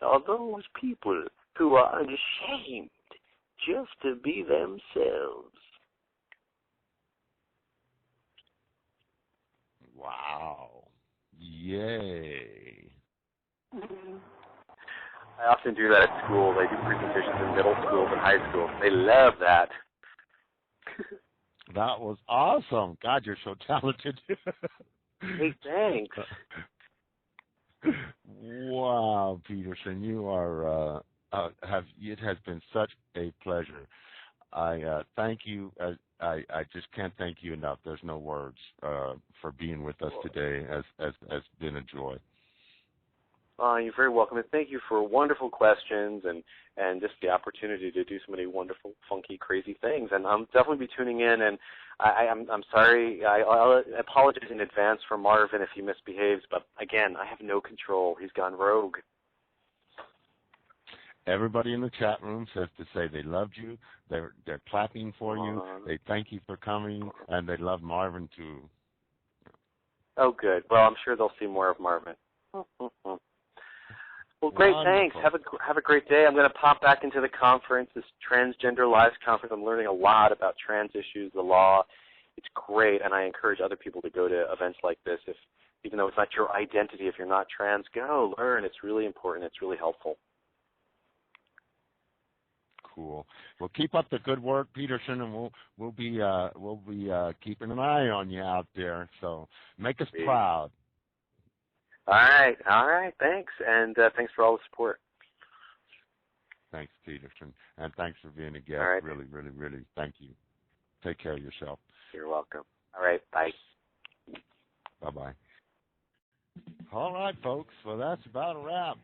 are those people who are unashamed just to be themselves. Wow. Yay. I often do that at school. They do presentations in middle schools and high schools. They love that. That was awesome. God, you're so talented. Hey, thanks. Wow, Peterson, you are it has been such a pleasure. I thank you. I just can't thank you enough. There's no words for being with us today. Has been a joy. You're very welcome, and thank you for wonderful questions and just the opportunity to do so many wonderful, funky, crazy things. And I'll definitely be tuning in. And I'm sorry. I'll apologize in advance for Marvin if he misbehaves. But again, I have no control. He's gone rogue. Everybody in the chat room says to say they loved you. They're clapping for you. They thank you for coming, and they love Marvin too. Oh, good. Well, I'm sure they'll see more of Marvin. Well, great. Wonderful. Thanks. Have a great day. I'm going to pop back into the conference, this Transgender Lives conference. I'm learning a lot about trans issues, the law. It's great, and I encourage other people to go to events like this. Even though it's not your identity, if you're not trans, go learn. It's really important. It's really helpful. Cool. Well, keep up the good work, Peterson, and we'll be keeping an eye on you out there. So make us proud. All right. Thanks, and thanks for all the support. Thanks, Peterson, and thanks for being a guest. All right. Really, really, really, thank you. Take care of yourself. You're welcome. All right, bye. Bye-bye. All right, folks. Well, that's about a wrap,